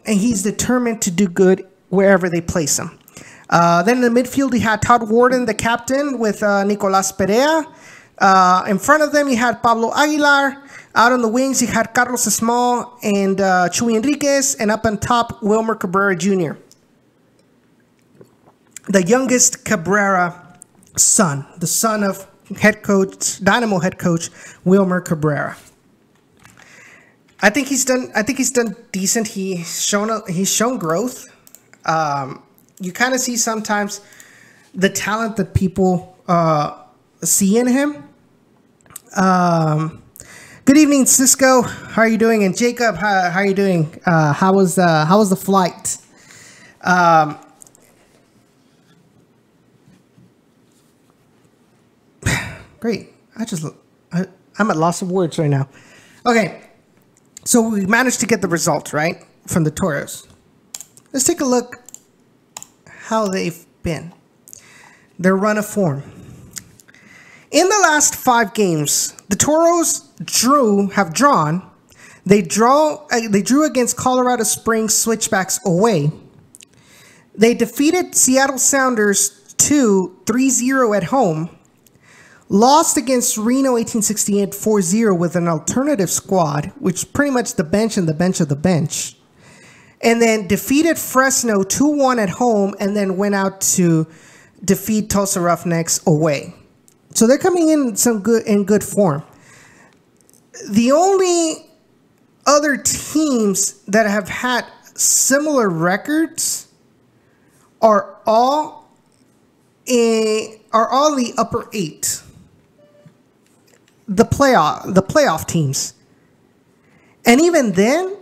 And he's determined to do good wherever they place him. Then in the midfield, he had Todd Warden, the captain, with Nicolas Perea. In front of them, you had Pablo Aguilar. Out on the wings, you had Carlos Esmal and Chuy Enriquez. And up on top, Wilmer Cabrera Jr. The youngest Cabrera son. The son of Dynamo head coach, Wilmer Cabrera. I think he's done decent. He's shown growth. You kind of see sometimes the talent that people see in him. Good evening, Cisco. How are you doing? And Jacob, how are you doing? How was the flight? Great. I'm at loss of words right now. Okay, so we managed to get the result right from the Toros. Let's take a look how they've been. Their run of form. In the last 5 games, the Toros have drawn. They drew against Colorado Springs Switchbacks away. They defeated Seattle Sounders 3-0 at home. Lost against Reno 1868 4-0 with an alternative squad, which pretty much the bench and the bench of the bench. And then defeated Fresno 2-1 at home, and then went out to defeat Tulsa Roughnecks away. So they're coming in good form. The only other teams that have had similar records are all the upper 8. The playoff teams. And even then,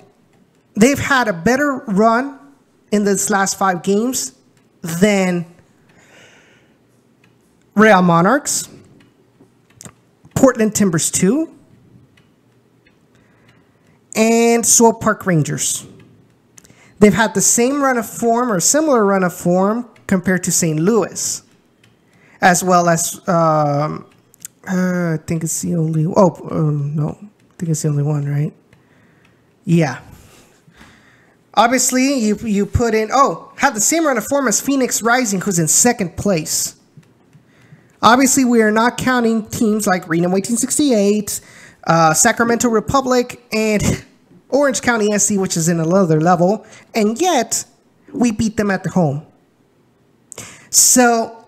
they've had a better run in this last 5 games than Real Monarchs, Portland Timbers 2, and Swope Park Rangers. They've had the same run of form or similar run of form compared to St. Louis, as well as I think it's the only. No, I think it's the only one, right? Yeah. Obviously, you put in. Had the same run of form as Phoenix Rising, who's in 2nd place. Obviously, we are not counting teams like Reno 1868, Sacramento Republic, and Orange County SC, which is in another level, and yet we beat them at the home. So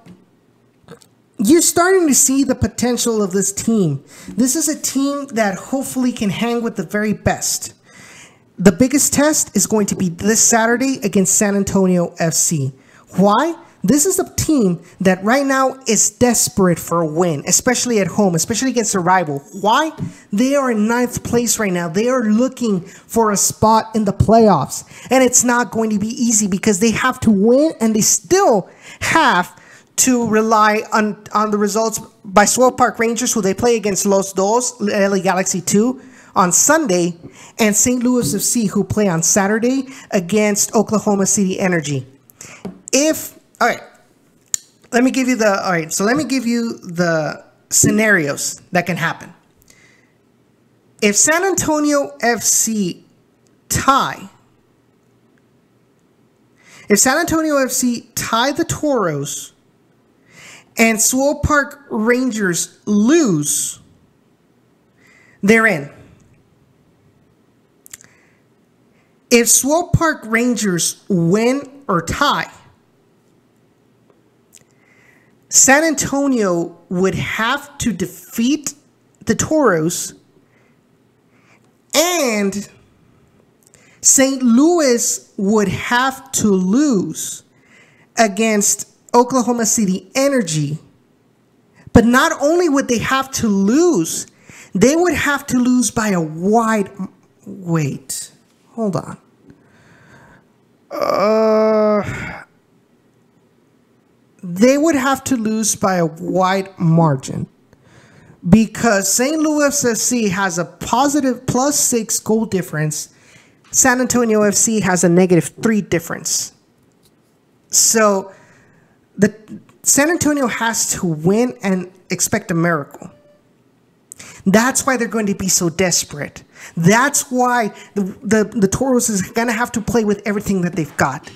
you're starting to see the potential of this team. This is a team that hopefully can hang with the very best. The biggest test is going to be this Saturday against San Antonio FC. Why? This is a team that right now is desperate for a win, especially at home, especially against a rival. Why? They are in 9th place right now. They are looking for a spot in the playoffs. And it's not going to be easy because they have to win, and they still have to rely on the results by Swope Park Rangers, who they play against Los Dos, LA Galaxy 2 on Sunday, and St. Louis FC, who play on Saturday against Oklahoma City Energy. All right, let me give you the scenarios that can happen. If San Antonio FC tie the Toros and Swope Park Rangers lose, they're in. If Swope Park Rangers win or tie, San Antonio would have to defeat the Toros, and St. Louis would have to lose against Oklahoma City Energy. But not only would they have to lose, they would have to lose by a wide... Wait, hold on. They would have to lose by a wide margin because St. Louis FC has a positive +6 goal difference San Antonio FC has a -3 difference. So the San Antonio has to win and expect a miracle. That's why they're going to be so desperate. That's why the Toros is going to have to play with everything that they've got.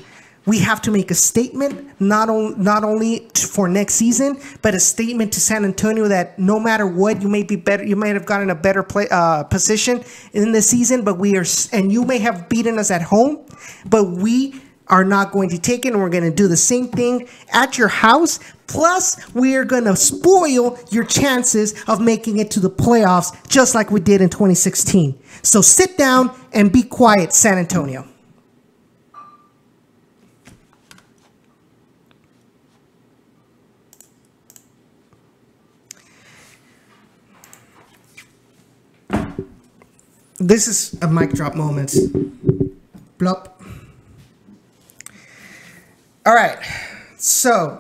We have to make a statement, not only for next season, but a statement to San Antonio that no matter what, you may be better. You might have gotten a better position in the season, but and you may have beaten us at home, but we are not going to take it, and we're going to do the same thing at your house. Plus, we are going to spoil your chances of making it to the playoffs, just like we did in 2016. So sit down and be quiet, San Antonio. This is a mic drop moment. Blop. All right, so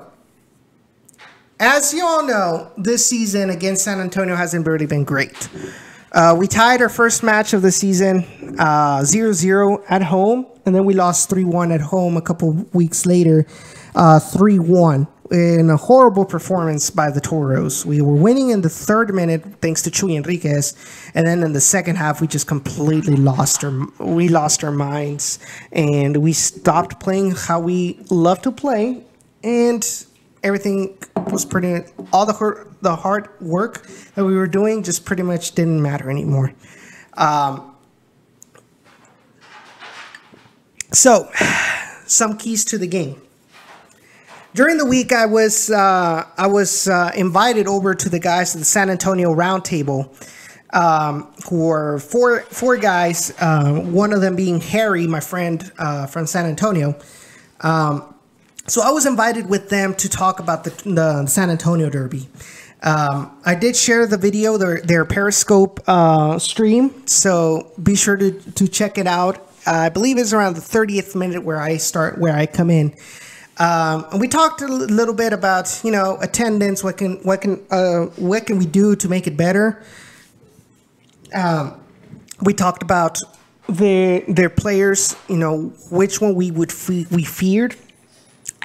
as you all know, this season against San Antonio hasn't really been great. We tied our first match of the season 0-0 at home, and then we lost 3-1 at home a couple weeks later, 3-1. In a horrible performance by the Toros. We were winning in the 3rd minute thanks to Chuy Enriquez, and then in the second half we just completely lost our minds, and we stopped playing how we love to play, and everything was all the hard work that we were doing just pretty much didn't matter anymore. So some keys to the game. During the week, I was invited over to the guys at the San Antonio Roundtable, who are four guys. One of them being Harry, my friend from San Antonio. So I was invited with them to talk about the San Antonio Derby. I did share the video, their Periscope stream, so be sure to check it out. I believe it's around the 30th minute where I come in. And we talked a little bit about, attendance. What can we do to make it better? We talked about their players. Which one we feared,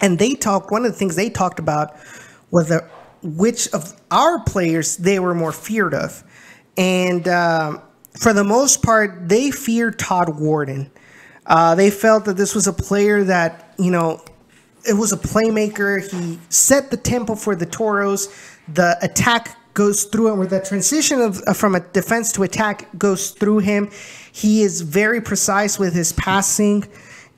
and one of the things they talked about was which of our players they were more feared of, and for the most part, they feared Todd Warden. They felt that this was a player that it was a playmaker. He set the tempo for the Toros. The attack goes through him, or the transition from a defense to attack goes through him. He is very precise with his passing,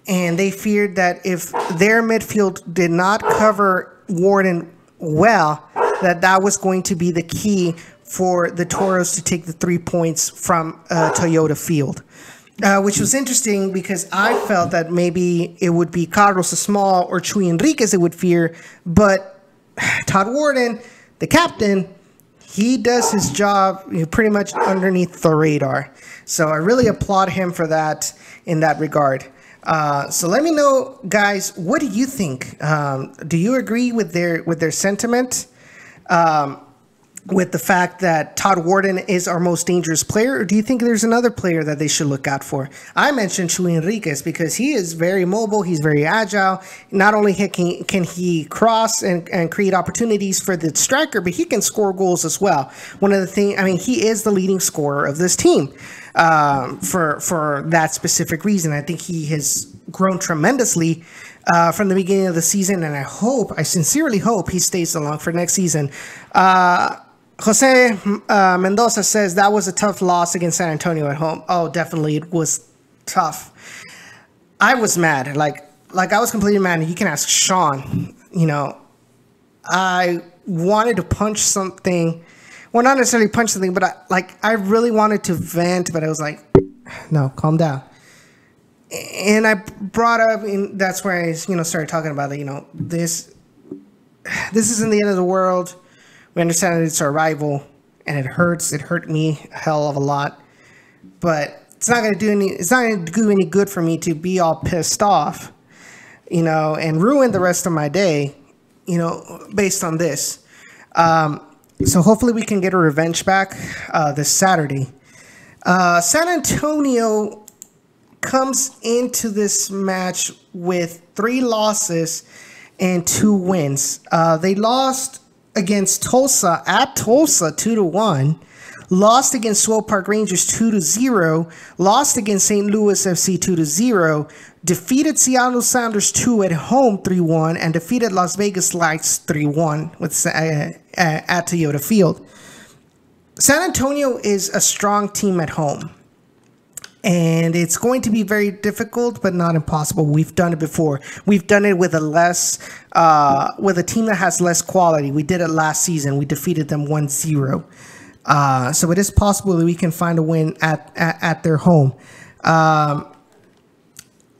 and they feared that if their midfield did not cover Warden well, that was going to be the key for the Toros to take the 3 points from Toyota Field. Which was interesting because I felt that maybe it would be Carlos Small or Chuy Enriquez they would fear, but Todd Warden, the captain, he does his job pretty much underneath the radar. So I really applaud him for that in that regard. So let me know, guys, what do you think? Do you agree with their sentiment? With the fact that Todd Warden is our most dangerous player, or do you think there's another player that they should look out for? I mentioned Chuy Enriquez because he is very mobile, he's very agile. Not only can he cross and create opportunities for the striker, but he can score goals as well. One of the things, he is the leading scorer of this team for that specific reason. I think he has grown tremendously from the beginning of the season, and I sincerely hope he stays along for next season. Jose Mendoza says that was a tough loss against San Antonio at home. Oh, definitely, it was tough. I was mad, like I was completely mad. You can ask Sean. I wanted to punch something. Well, not necessarily punch something, but I really wanted to vent, but I was like, no, calm down. And I brought up, and that's where I started talking about it. This isn't the end of the world. We understand that it's our rival, and it hurts. It hurt me a hell of a lot, but it's not going to do any good for me to be all pissed off, and ruin the rest of my day, based on this. So hopefully we can get a revenge back this Saturday. San Antonio comes into this match with 3 losses and 2 wins. They lost against Tulsa at Tulsa 2-1. Lost against Swell Park Rangers 2-0. Lost against St. Louis FC 2-0. Defeated Seattle Sounders 2 at home 3-1. And defeated Las Vegas Lights 3-1 at Toyota Field. San Antonio is a strong team at home. And it's going to be very difficult, but not impossible. We've done it before. We've done it with with a team that has less quality. We did it last season. We defeated them 1-0. So it is possible that we can find a win at their home. I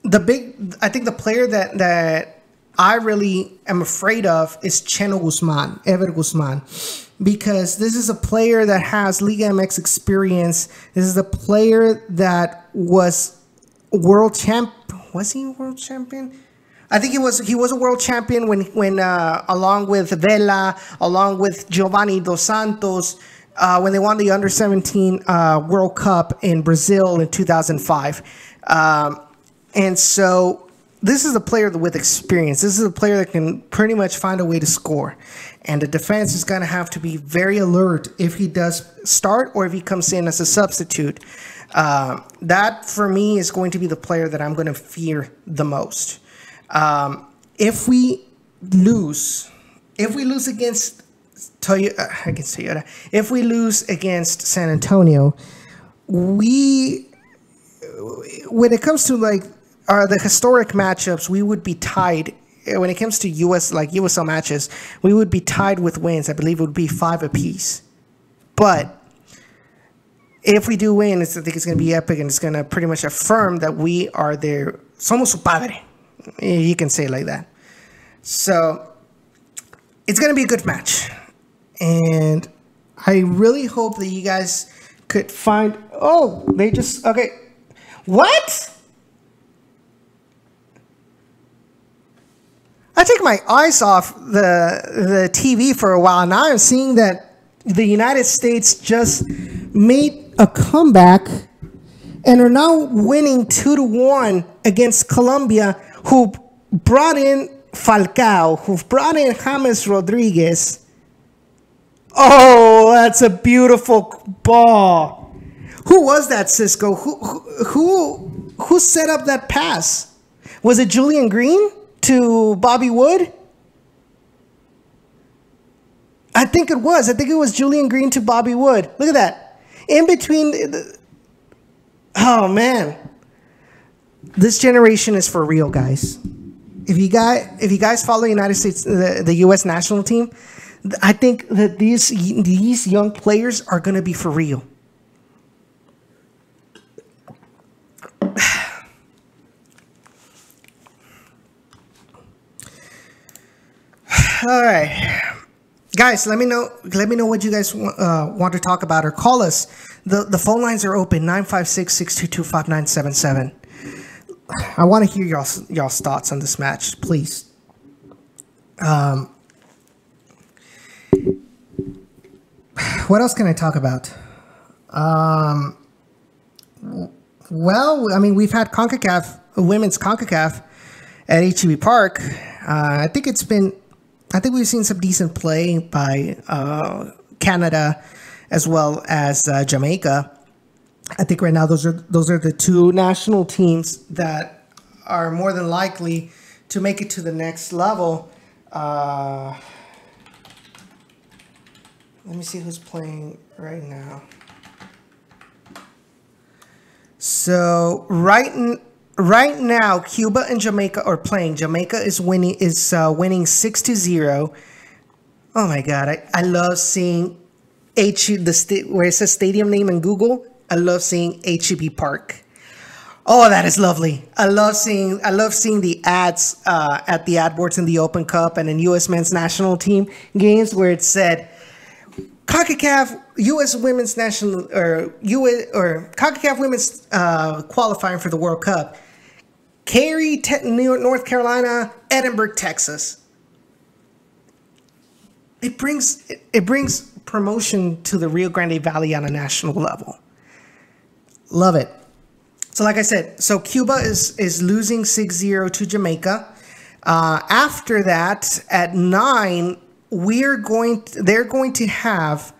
think the player that I really am afraid of is Cheno Guzman, Ever Guzman, because this is a player that has Liga MX experience. This is a player that was world champ. Was he a world champion? I think he was a world champion when along with Vela, along with Giovanni Dos Santos, when they won the Under-17 World Cup in Brazil in 2005. And so this is a player with experience. This is a player that can pretty much find a way to score. And the defense is going to have to be very alert if he does start or if he comes in as a substitute. That, for me, is going to be the player that I'm going to fear the most. If we lose against Toyota, if we lose against San Antonio, when it comes to the historic matchups, we would be tied. When it comes to USL matches, we would be tied with wins. I believe it would be 5 apiece. But if we do win, I think it's going to be epic, and it's going to pretty much affirm that we are there. Somos su padre. You can say it like that. So it's going to be a good match. And I really hope that you guys could find... Oh, okay. What? I take my eyes off the TV for a while. Now I'm seeing that the United States just made a comeback and are now winning 2-1 against Colombia, who brought in Falcao, who brought in James Rodriguez. Oh, that's a beautiful ball. Who was that, Cisco? Who set up that pass? Was it Julian Green to Bobby Wood? I think it was. I think it was Julian Green to Bobby Wood. Look at that. In between. Oh, man. This generation is for real, guys. If you guys follow the United States, the U.S. national team, I think that these young players are going to be for real. All right, guys, let me know what you guys want to talk about, or call us. The phone lines are open, 956-622-5977. I want to hear y'all's thoughts on this match, please. What else can I talk about? Well, I mean, we've had women's CONCACAF at HEB Park. I think we've seen some decent play by Canada as well as Jamaica. I think right now those are the 2 national teams that are more than likely to make it to the next level. Let me see who's playing right now. So right now, Cuba and Jamaica are playing. Jamaica is winning 6-0. Oh my God, I love seeing where it says stadium name in Google. I love seeing HEB Park. Oh, that is lovely. I love seeing the ads at the ad boards in the Open Cup and in U.S. men's national team games where it said CONCACAF U.S. women's national or CONCACAF women's qualifying for the World Cup. Cary, North Carolina, Edinburgh, Texas. It brings promotion to the Rio Grande Valley on a national level. Love it. So So like I said, so Cuba is losing 6-0 to Jamaica. After that, at 9, they're going to have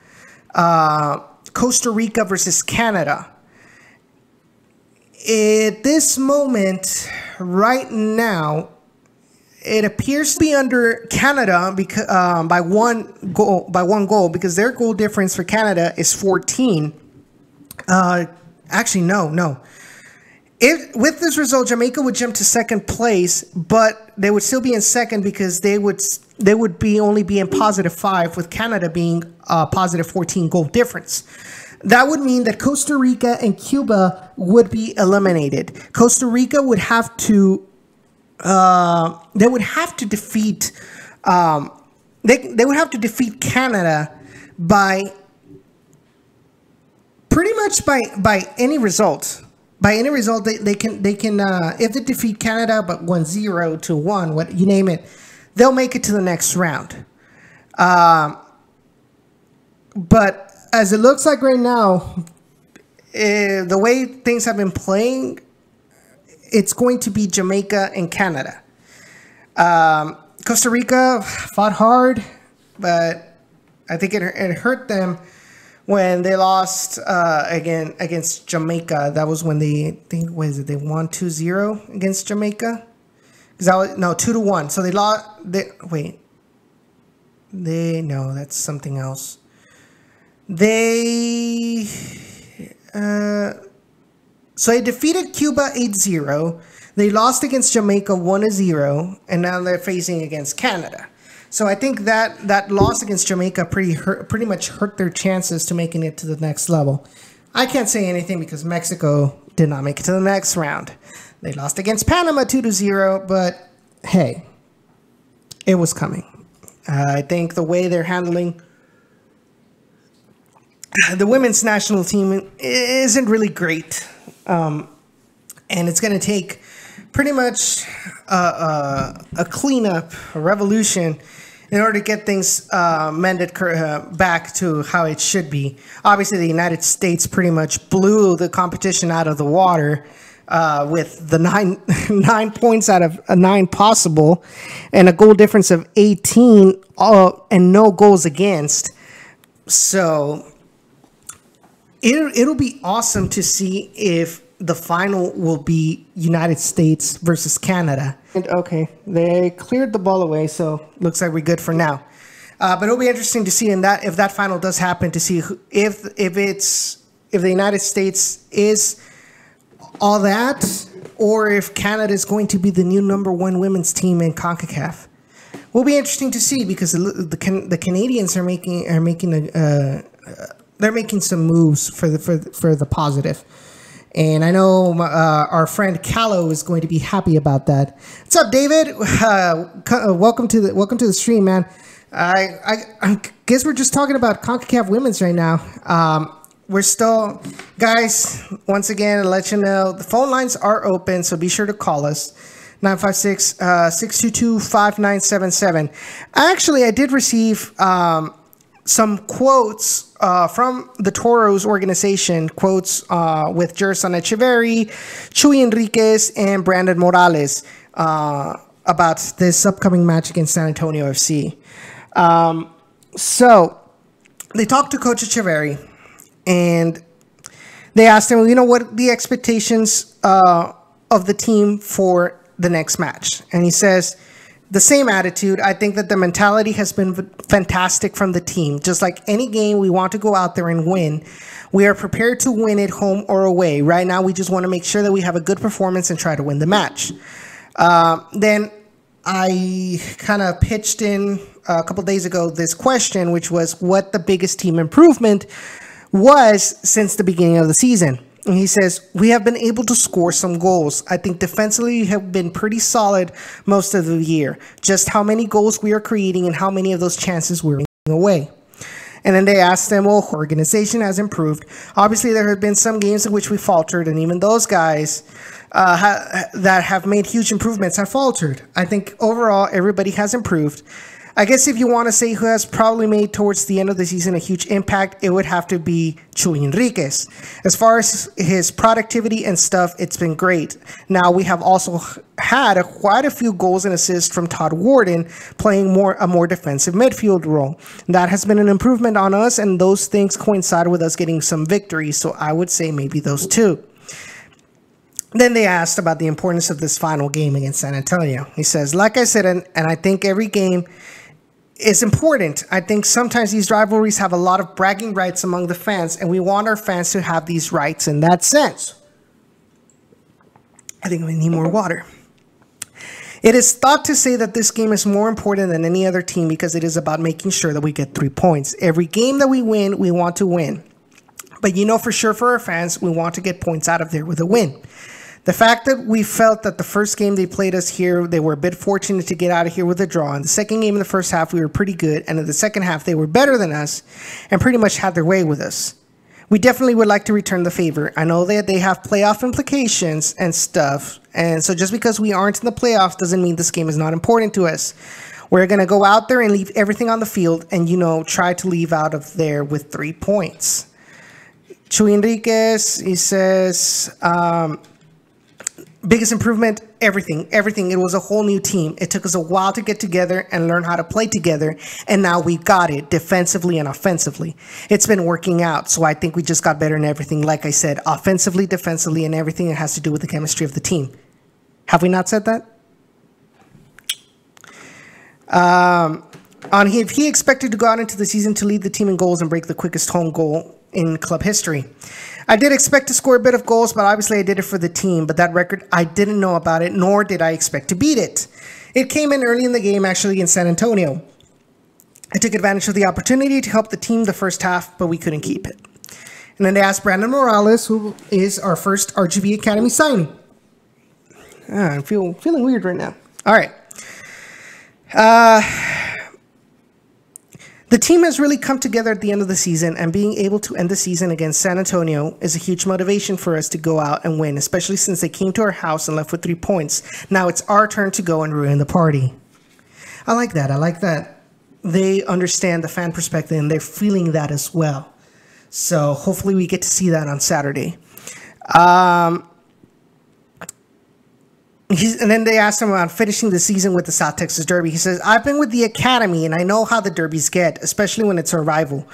Costa Rica versus Canada. At this moment, right now, it appears to be under Canada because by one goal because their goal difference for Canada is 14. Actually, no. With this result, Jamaica would jump to second place, but they would still be in second because they would only be in +5, with Canada being a +14 goal difference. That would mean that Costa Rica and Cuba would be eliminated. Costa Rica would have to they would have to defeat they would have to defeat Canada by pretty much by any result. By any result, they can if they defeat Canada but 1-0 to 1, what you name it, they'll make it to the next round. But as it looks like right now, the way things have been playing, it's going to be Jamaica and Canada. Costa Rica fought hard, but I think it hurt them when they lost again against Jamaica. That was when they won 2-0 against Jamaica. That was 2-1. So they lost. No, that's something else. So they defeated Cuba 8-0. They lost against Jamaica 1-0, and now they're facing against Canada. So I think that loss against Jamaica pretty much hurt their chances to making it to the next level. I can't say anything because Mexico did not make it to the next round. They lost against Panama 2-0, but hey, it was coming. I think the way they're handling the women's national team isn't really great. And it's going to take pretty much a cleanup, a revolution, in order to get things mended back to how it should be. Obviously, the United States pretty much blew the competition out of the water with the 9 points out of 9 possible and a goal difference of 18 and no goals against. So it'll be awesome to see if the final will be United States versus Canada. And okay, they cleared the ball away, so looks like we're good for now. But it'll be interesting to see if that final does happen, to see if the United States is all that, or if Canada is going to be the new #1 women's team in CONCACAF. Will be interesting to see because the Canadians are making they're making some moves for the positive. And I know our friend Callow is going to be happy about that. What's up, David? Welcome to the stream, man. I guess we're just talking about CONCACAF women's right now. We're still, guys. Once again, to let you know, the phone lines are open, so be sure to call us. 956-622-5977. Actually, I did receive some quotes from the Toros organization, quotes with Gerson Echeverry, Chuy Enriquez, and Brandon Morales about this upcoming match against San Antonio FC. So they talked to Coach Echeverry, and they asked him, what the expectations of the team for the next match. And he says, the same attitude. I think that the mentality has been fantastic from the team. Just like any game, we want to go out there and win. We are prepared to win it home or away. Right now, we just want to make sure that we have a good performance and try to win the match. Then I kind of pitched in a couple days ago this question, which was what the biggest team improvement was since the beginning of the season. And he says, we have been able to score some goals. I think defensively we have been pretty solid most of the year. Just how many goals we are creating and how many of those chances we're giving away. And then they asked them, well, organization has improved. Obviously, there have been some games in which we faltered, and even those guys that have made huge improvements have faltered. I think overall, everybody has improved. I guess if you want to say who has probably made towards the end of the season a huge impact, it would have to be Chuy Enriquez. As far as his productivity and stuff, it's been great. Now, we have also had quite a few goals and assists from Todd Warden playing a more defensive midfield role. That has been an improvement on us, and those things coincide with us getting some victories, so I would say maybe those two. Then they asked about the importance of this final game against San Antonio. He says, like I said, and I think every game is important. I think sometimes these rivalries have a lot of bragging rights among the fans, and we want our fans to have these rights in that sense. I think we need more water. It is thought to say that this game is more important than any other team because it is about making sure that we get 3 points. Every game that we win, we want to win. But you know for sure for our fans, we want to get points out of there with a win. The fact that we felt that the first game they played us here, they were a bit fortunate to get out of here with a draw. In the second game in the first half, we were pretty good. And in the second half, they were better than us and pretty much had their way with us. We definitely would like to return the favor. I know that they have playoff implications and stuff. And so just because we aren't in the playoffs doesn't mean this game is not important to us. We're going to go out there and leave everything on the field and, you know, try to leave out of there with 3 points. Chuy Enriquez, he says... biggest improvement, everything. It was a whole new team. It took us a while to get together and learn how to play together, and now we got it defensively and offensively. It's been working out, so I think we just got better in everything. Like I said, offensively, defensively, and everything that has to do with the chemistry of the team. Have we not said that? If he expected to go out into the season to lead the team in goals and break the quickest home goal in club history. I did expect to score a bit of goals, but obviously I did it for the team. But that record, I didn't know about it, nor did I expect to beat it. It came in early in the game, actually, in San Antonio. I took advantage of the opportunity to help the team the first half, but we couldn't keep it. And then they asked Brandon Morales, who is our first RGV Academy signing. I'm feeling weird right now. All right. The team has really come together at the end of the season, and being able to end the season against San Antonio is a huge motivation for us to go out and win, especially since they came to our house and left with 3 points. Now it's our turn to go and ruin the party. I like that. They understand the fan perspective, and they're feeling that as well. So hopefully we get to see that on Saturday. And then they asked him about finishing the season with the South Texas Derby. He says, I've been with the Academy, and I know how the derbies get, especially when it's our rival.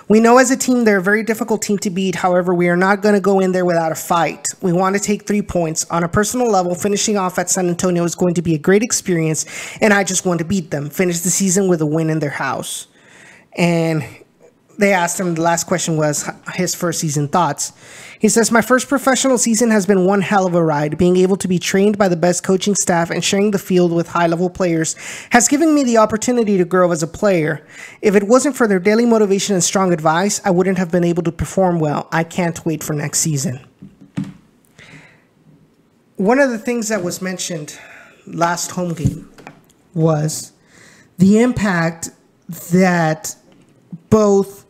We know as a team they're a very difficult team to beat. However, we are not going to go in there without a fight. We want to take 3 points. On a personal level, finishing off at San Antonio is going to be a great experience, and I just want to beat them. Finish the season with a win in their house. And they asked him, the last question was his first season thoughts. He says, my first professional season has been one hell of a ride. Being able to be trained by the best coaching staff and sharing the field with high-level players has given me the opportunity to grow as a player. If it wasn't for their daily motivation and strong advice, I wouldn't have been able to perform well. I can't wait for next season. One of the things that was mentioned last home game was the impact that both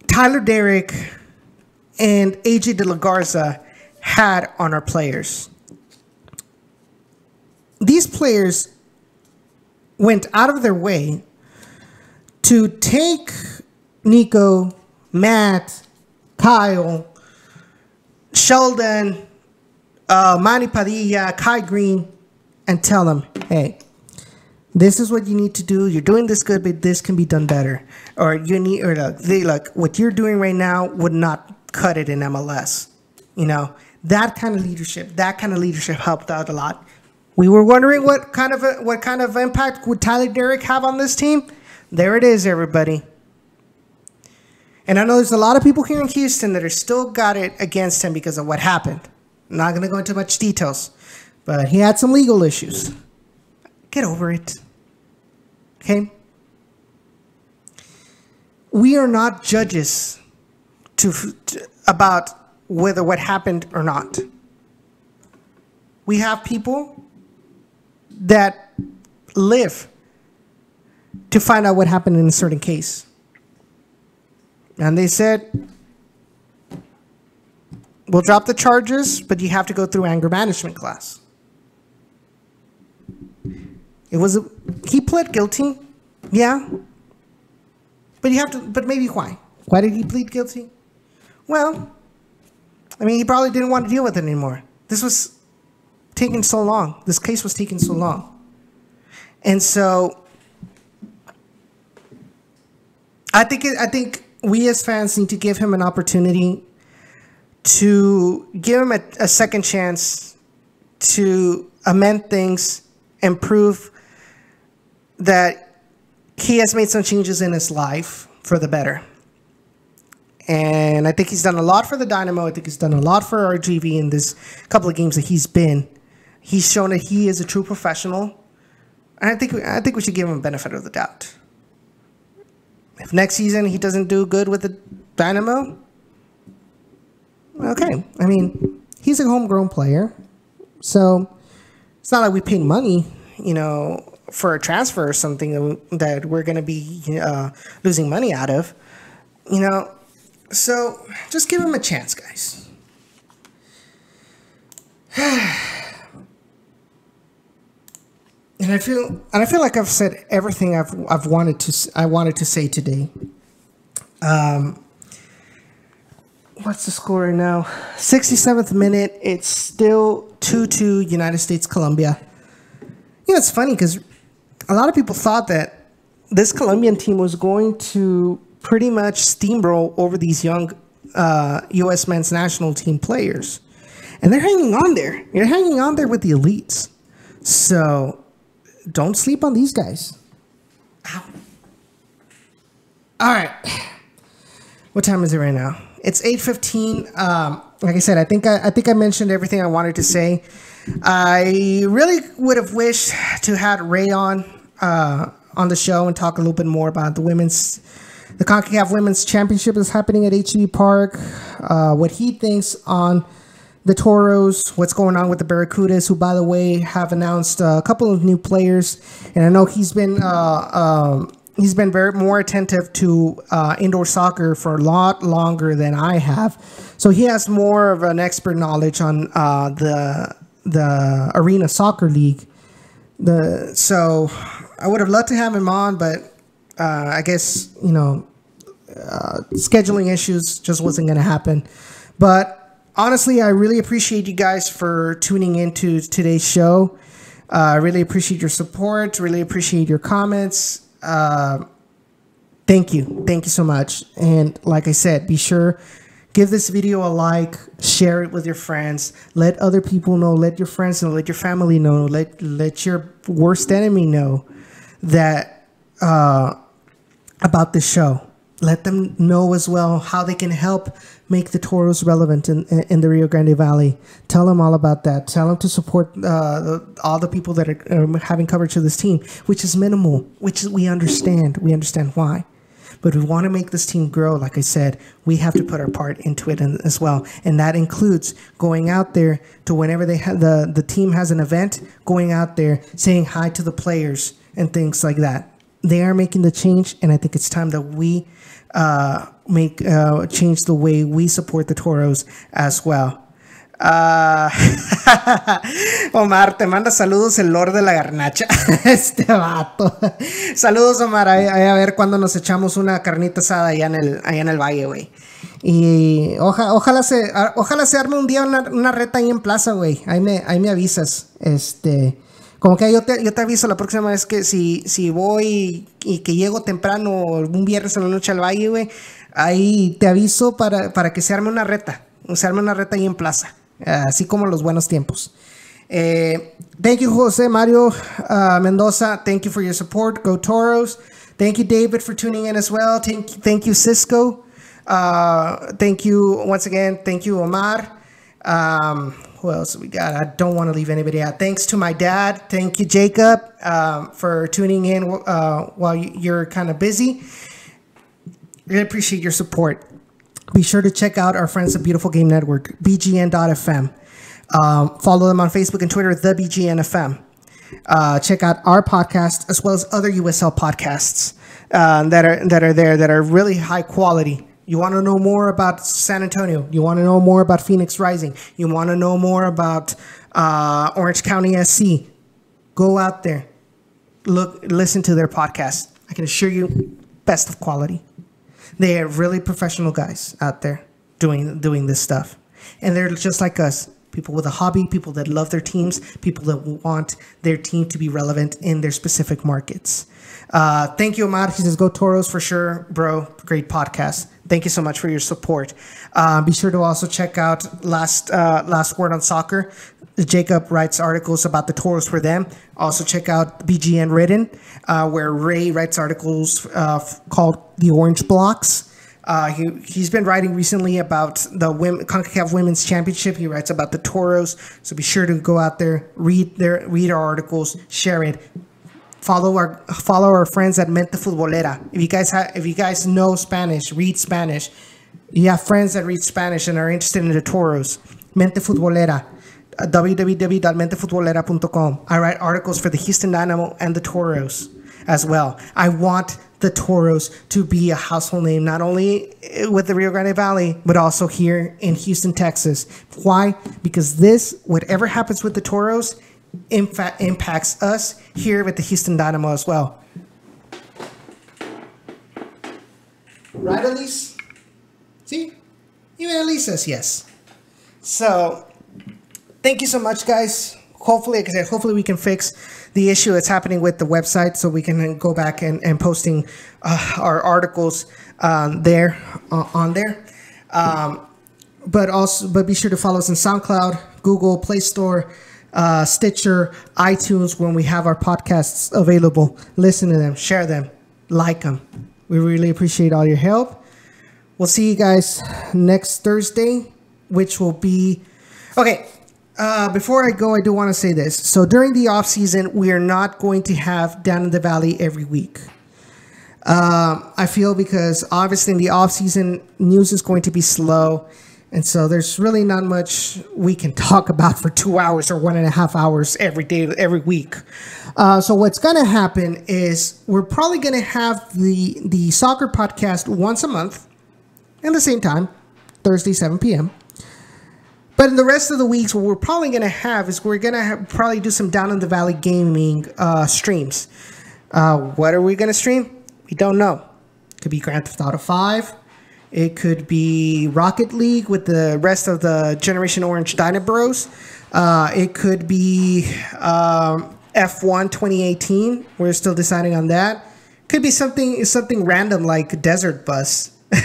Tyler Derrick and AJ De La Garza had on our players. These players went out of their way to take Nico, Matt, Kyle, Sheldon, Manny Padilla, Kai Green, and tell them, hey, this is what you need to do. You're doing this good, but this can be done better. Or what you're doing right now would not cut it in MLS. You know, that kind of leadership helped out a lot. We were wondering what kind of impact would Tyler Derrick have on this team. There it is, everybody. And I know there's a lot of people here in Houston that are still got it against him because of what happened. I'm not going to go into much details, but he had some legal issues. Get over it. Okay? We are not judges about whether what happened or not. We have people that live to find out what happened in a certain case. And they said, we'll drop the charges, but you have to go through anger management class. He pled guilty. Yeah. But you have to. But maybe why? Why did he plead guilty? Well, I mean, he probably didn't want to deal with it anymore. This was taking so long. This case was taking so long. And so I think we as fans need to give him an opportunity to give him a second chance to amend things and prove that he has made some changes in his life for the better. And I think he's done a lot for the Dynamo. I think he's done a lot for RGV in this couple of games that he's been. He's shown that he is a true professional. And I think we should give him a benefit of the doubt. If next season he doesn't do good with the Dynamo, okay. I mean, he's a homegrown player. So it's not like we paid money, for a transfer or something that we're going to be losing money out of. So just give him a chance, guys. And I feel like I've said everything I wanted to say today. What's the score right now? 67th minute. It's still 2-2 United States Colombia. It's funny because a lot of people thought that this Colombian team was going to pretty much steamroll over these young U.S. men's national team players. And they're hanging on there. They're hanging on there with the elites. So don't sleep on these guys. Ow. All right. What time is it right now? It's 8:15. Like I said, I think I mentioned everything I wanted to say. I really would have wished to had Ray on the show and talk a little bit more about the CONCACAF Women's Championship that's happening at HEB Park, what he thinks on the Toros, what's going on with the Barracudas, who, by the way, have announced a couple of new players. And I know he's been very more attentive to indoor soccer for a lot longer than I have. So he has more of an expert knowledge on the Arena Soccer League. So I would have loved to have him on, but I guess, scheduling issues just wasn't going to happen. But honestly, I really appreciate you guys for tuning into today's show. I really appreciate your support. Really appreciate your comments. Thank you. Thank you so much. And like I said, be sure, give this video a like, share it with your friends, let other people know, let your friends know, let your family know, let your worst enemy know that about this show. Let them know as well how they can help make the Toros relevant in the Rio Grande Valley. Tell them all about that. Tell them to support all the people that are having coverage of this team, which is minimal, which we understand. We understand why. But we want to make this team grow. Like I said, we have to put our part into it as well. And that includes going out there to whenever they have the team has an event, going out there, saying hi to the players and things like that. They are making the change, and I think it's time that we change the way we support the Toros as well. Omar, te manda saludos el Lord de la Garnacha. Este vato. Saludos, Omar. A ver cuándo nos echamos una carnita asada allá en el valle, güey. Y ojalá se arme un día una reta ahí en plaza, güey. Ahí me avisas. Como que yo te aviso la próxima vez que si voy y que llego temprano un viernes en la noche al valle, güey, ahí te aviso para que se arme una reta. Se arme una reta ahí en plaza. Así como los buenos tiempos. Thank you, Jose Mario Mendoza. Thank you for your support. Go Toros. Thank you, David, for tuning in as well. Thank you, Cisco. Thank you once again. Thank you, Omar. Who else we got? I don't want to leave anybody out. Thanks to my dad. Thank you, Jacob, for tuning in while you're kind of busy. Really appreciate your support. Be sure to check out our friends at Beautiful Game Network, bgn.fm. Follow them on Facebook and Twitter, the BGNFM. Check out our podcast as well as other USL podcasts that are there that are really high quality. You want to know more about San Antonio. You want to know more about Phoenix Rising. You want to know more about Orange County SC. Go out there. Listen to their podcast. I can assure you, best of quality. They are really professional guys out there doing this stuff. And they're just like us. People with a hobby, people that love their teams, people that want their team to be relevant in their specific markets. Thank you, Ahmad. He says, go Toros for sure, bro. Great podcast. Thank you so much for your support. Be sure to also check out Last Word on Soccer. Jacob writes articles about the Toros for them. Also check out BGN Written, where Ray writes articles called The Orange Blocks. He's been writing recently about the CONCACAF Women's Championship. He writes about the Toros. So be sure to go out there, read our articles, share it. Follow our friends at Mente Futbolera. If you guys know Spanish, read Spanish. You have friends that read Spanish and are interested in the Toros. Mente Futbolera. www.mentefutbolera.com. I write articles for the Houston Dynamo and the Toros as well. I want the Toros to be a household name, not only with the Rio Grande Valley, but also here in Houston, Texas. Why? Because whatever happens with the Toros, impacts us here with the Houston Dynamo as well. Right, Elise? See? Even Elise says yes. So, thank you so much, guys. Hopefully, like I said, hopefully we can fix the issue that's happening with the website so we can go back and posting our articles on there. But be sure to follow us on SoundCloud, Google Play Store, Stitcher, iTunes when we have our podcasts available. Listen to them, share them, like them. We really appreciate all your help. We'll see you guys next Thursday, which will be... Okay, before I go, I do want to say this. So during the off season, we are not going to have Down in the Valley every week. I feel because obviously in the off season, news is going to be slow. And so there's really not much we can talk about for 2 hours or 1.5 hours every day, every week. So what's going to happen is we're probably going to have the soccer podcast once a month at the same time, Thursday, 7 p.m. But in the rest of the weeks, what we're probably going to have is we're going to probably do some Down in the Valley gaming streams. What are we going to stream? We don't know. It could be Grand Theft Auto 5. It could be Rocket League with the rest of the Generation Orange Dyna Bros. It could be F1 2018. We're still deciding on that. Could be something random like Desert Bus. We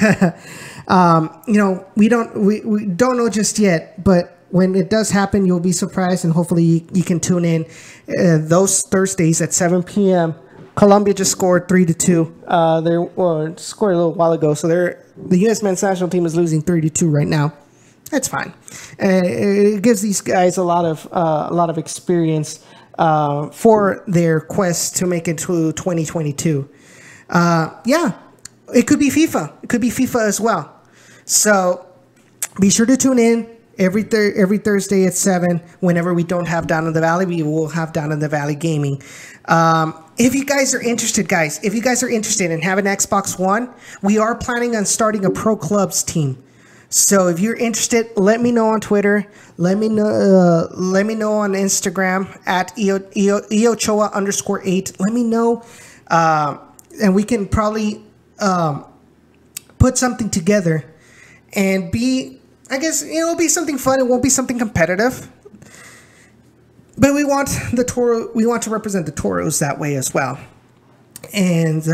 don't know just yet, but when it does happen, you'll be surprised, and hopefully you can tune in those Thursdays at 7 p.m. Colombia just scored 3-2. They scored a little while ago, so the U.S. men's national team is losing 3-2 right now. That's fine. It gives these guys a lot of experience for their quest to make it to 2022. It could be FIFA. It could be FIFA as well. So be sure to tune in every Thursday at 7. Whenever we don't have Down in the Valley, we will have Down in the Valley Gaming. If you guys are interested, and have an Xbox One, we are planning on starting a Pro Clubs team. So if you're interested, let me know on Twitter. Let me know on Instagram at Ochoa _8. Let me know, and we can probably put something together and it'll be something fun. It won't be something competitive, but we want to represent the Toros that way as well. And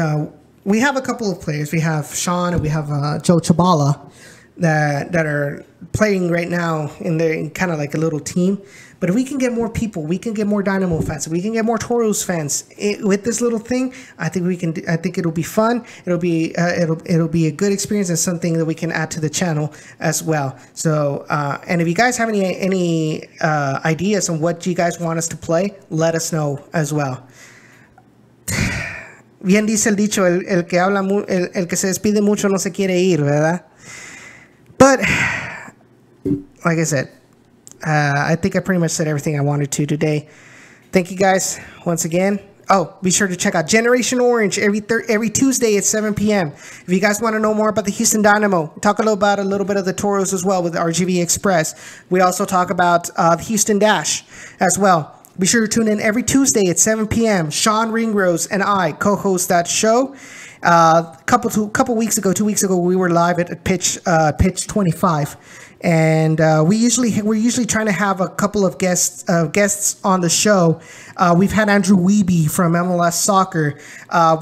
we have a couple of players. We have Sean and we have Joe Chabala that are playing right now in kind of like a little team. But if we can get more people, we can get more Dynamo fans, we can get more Toros fans with this little thing. I think we can. I think it'll be fun. It'll be a good experience and something that we can add to the channel as well. So, and if you guys have any ideas on what you guys want us to play, let us know as well. Bien dice el dicho, el que habla, el que se despide mucho no se quiere ir, ¿verdad? But like I said, I think I pretty much said everything I wanted to today. Thank you guys once again. Oh, be sure to check out Generation Orange every Tuesday at 7 p.m. If you guys want to know more about the Houston Dynamo, talk a little bit of the Toros as well with RGV Express. We also talk about the Houston Dash as well. Be sure to tune in every Tuesday at 7 p.m. Sean Ringrose and I co-host that show. Couple weeks ago, 2 weeks ago, we were live at Pitch 25, and we're usually trying to have a couple of guests on the show. We've had Andrew Wiebe from MLS Soccer.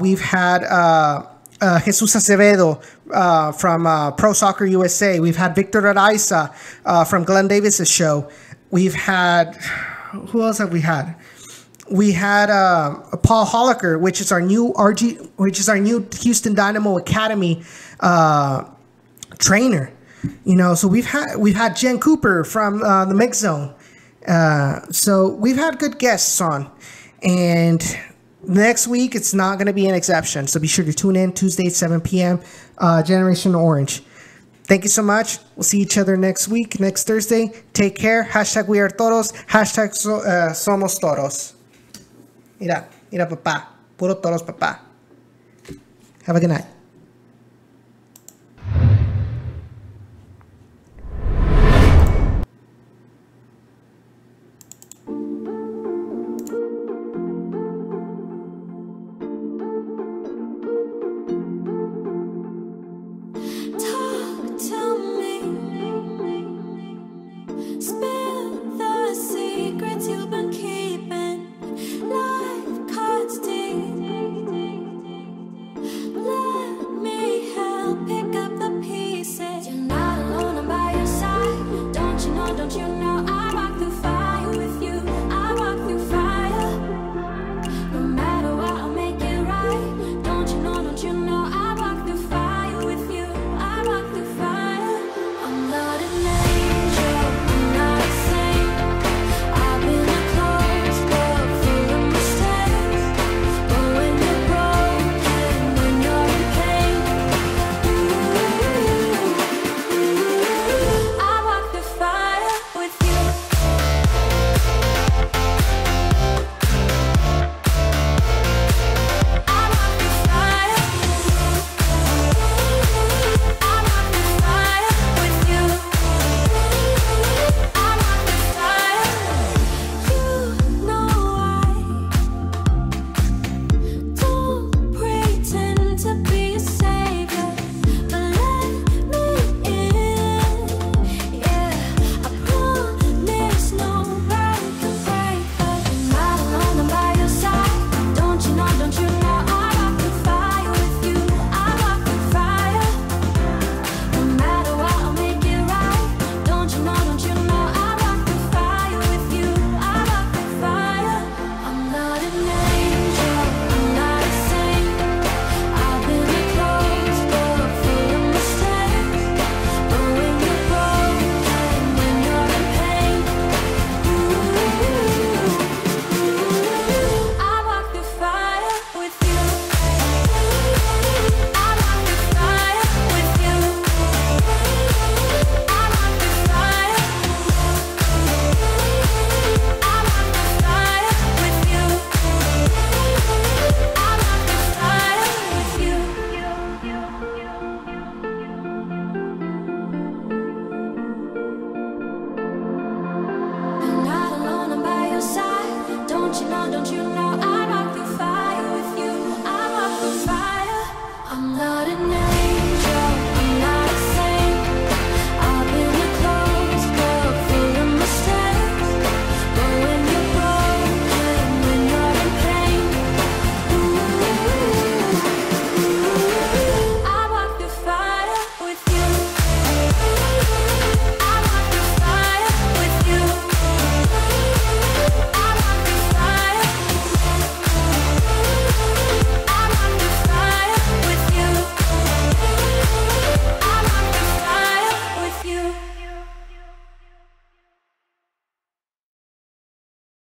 We've had Jesus Acevedo from Pro Soccer USA. We've had Victor Araiza from Glenn Davis's show. We've had, who else have we had? We had Paul Holliker, which is our new Houston Dynamo Academy trainer. You know, so we've had Jen Cooper from the Mix Zone. So we've had good guests on, and next week it's not going to be an exception. So be sure to tune in Tuesday at 7 p.m. Generation Orange. Thank you so much. We'll see each other next week, next Thursday. Take care. Hashtag we are toros. Hashtag somos toros. Mira, papá. Puro toros, papá. Have a good night. Don't you know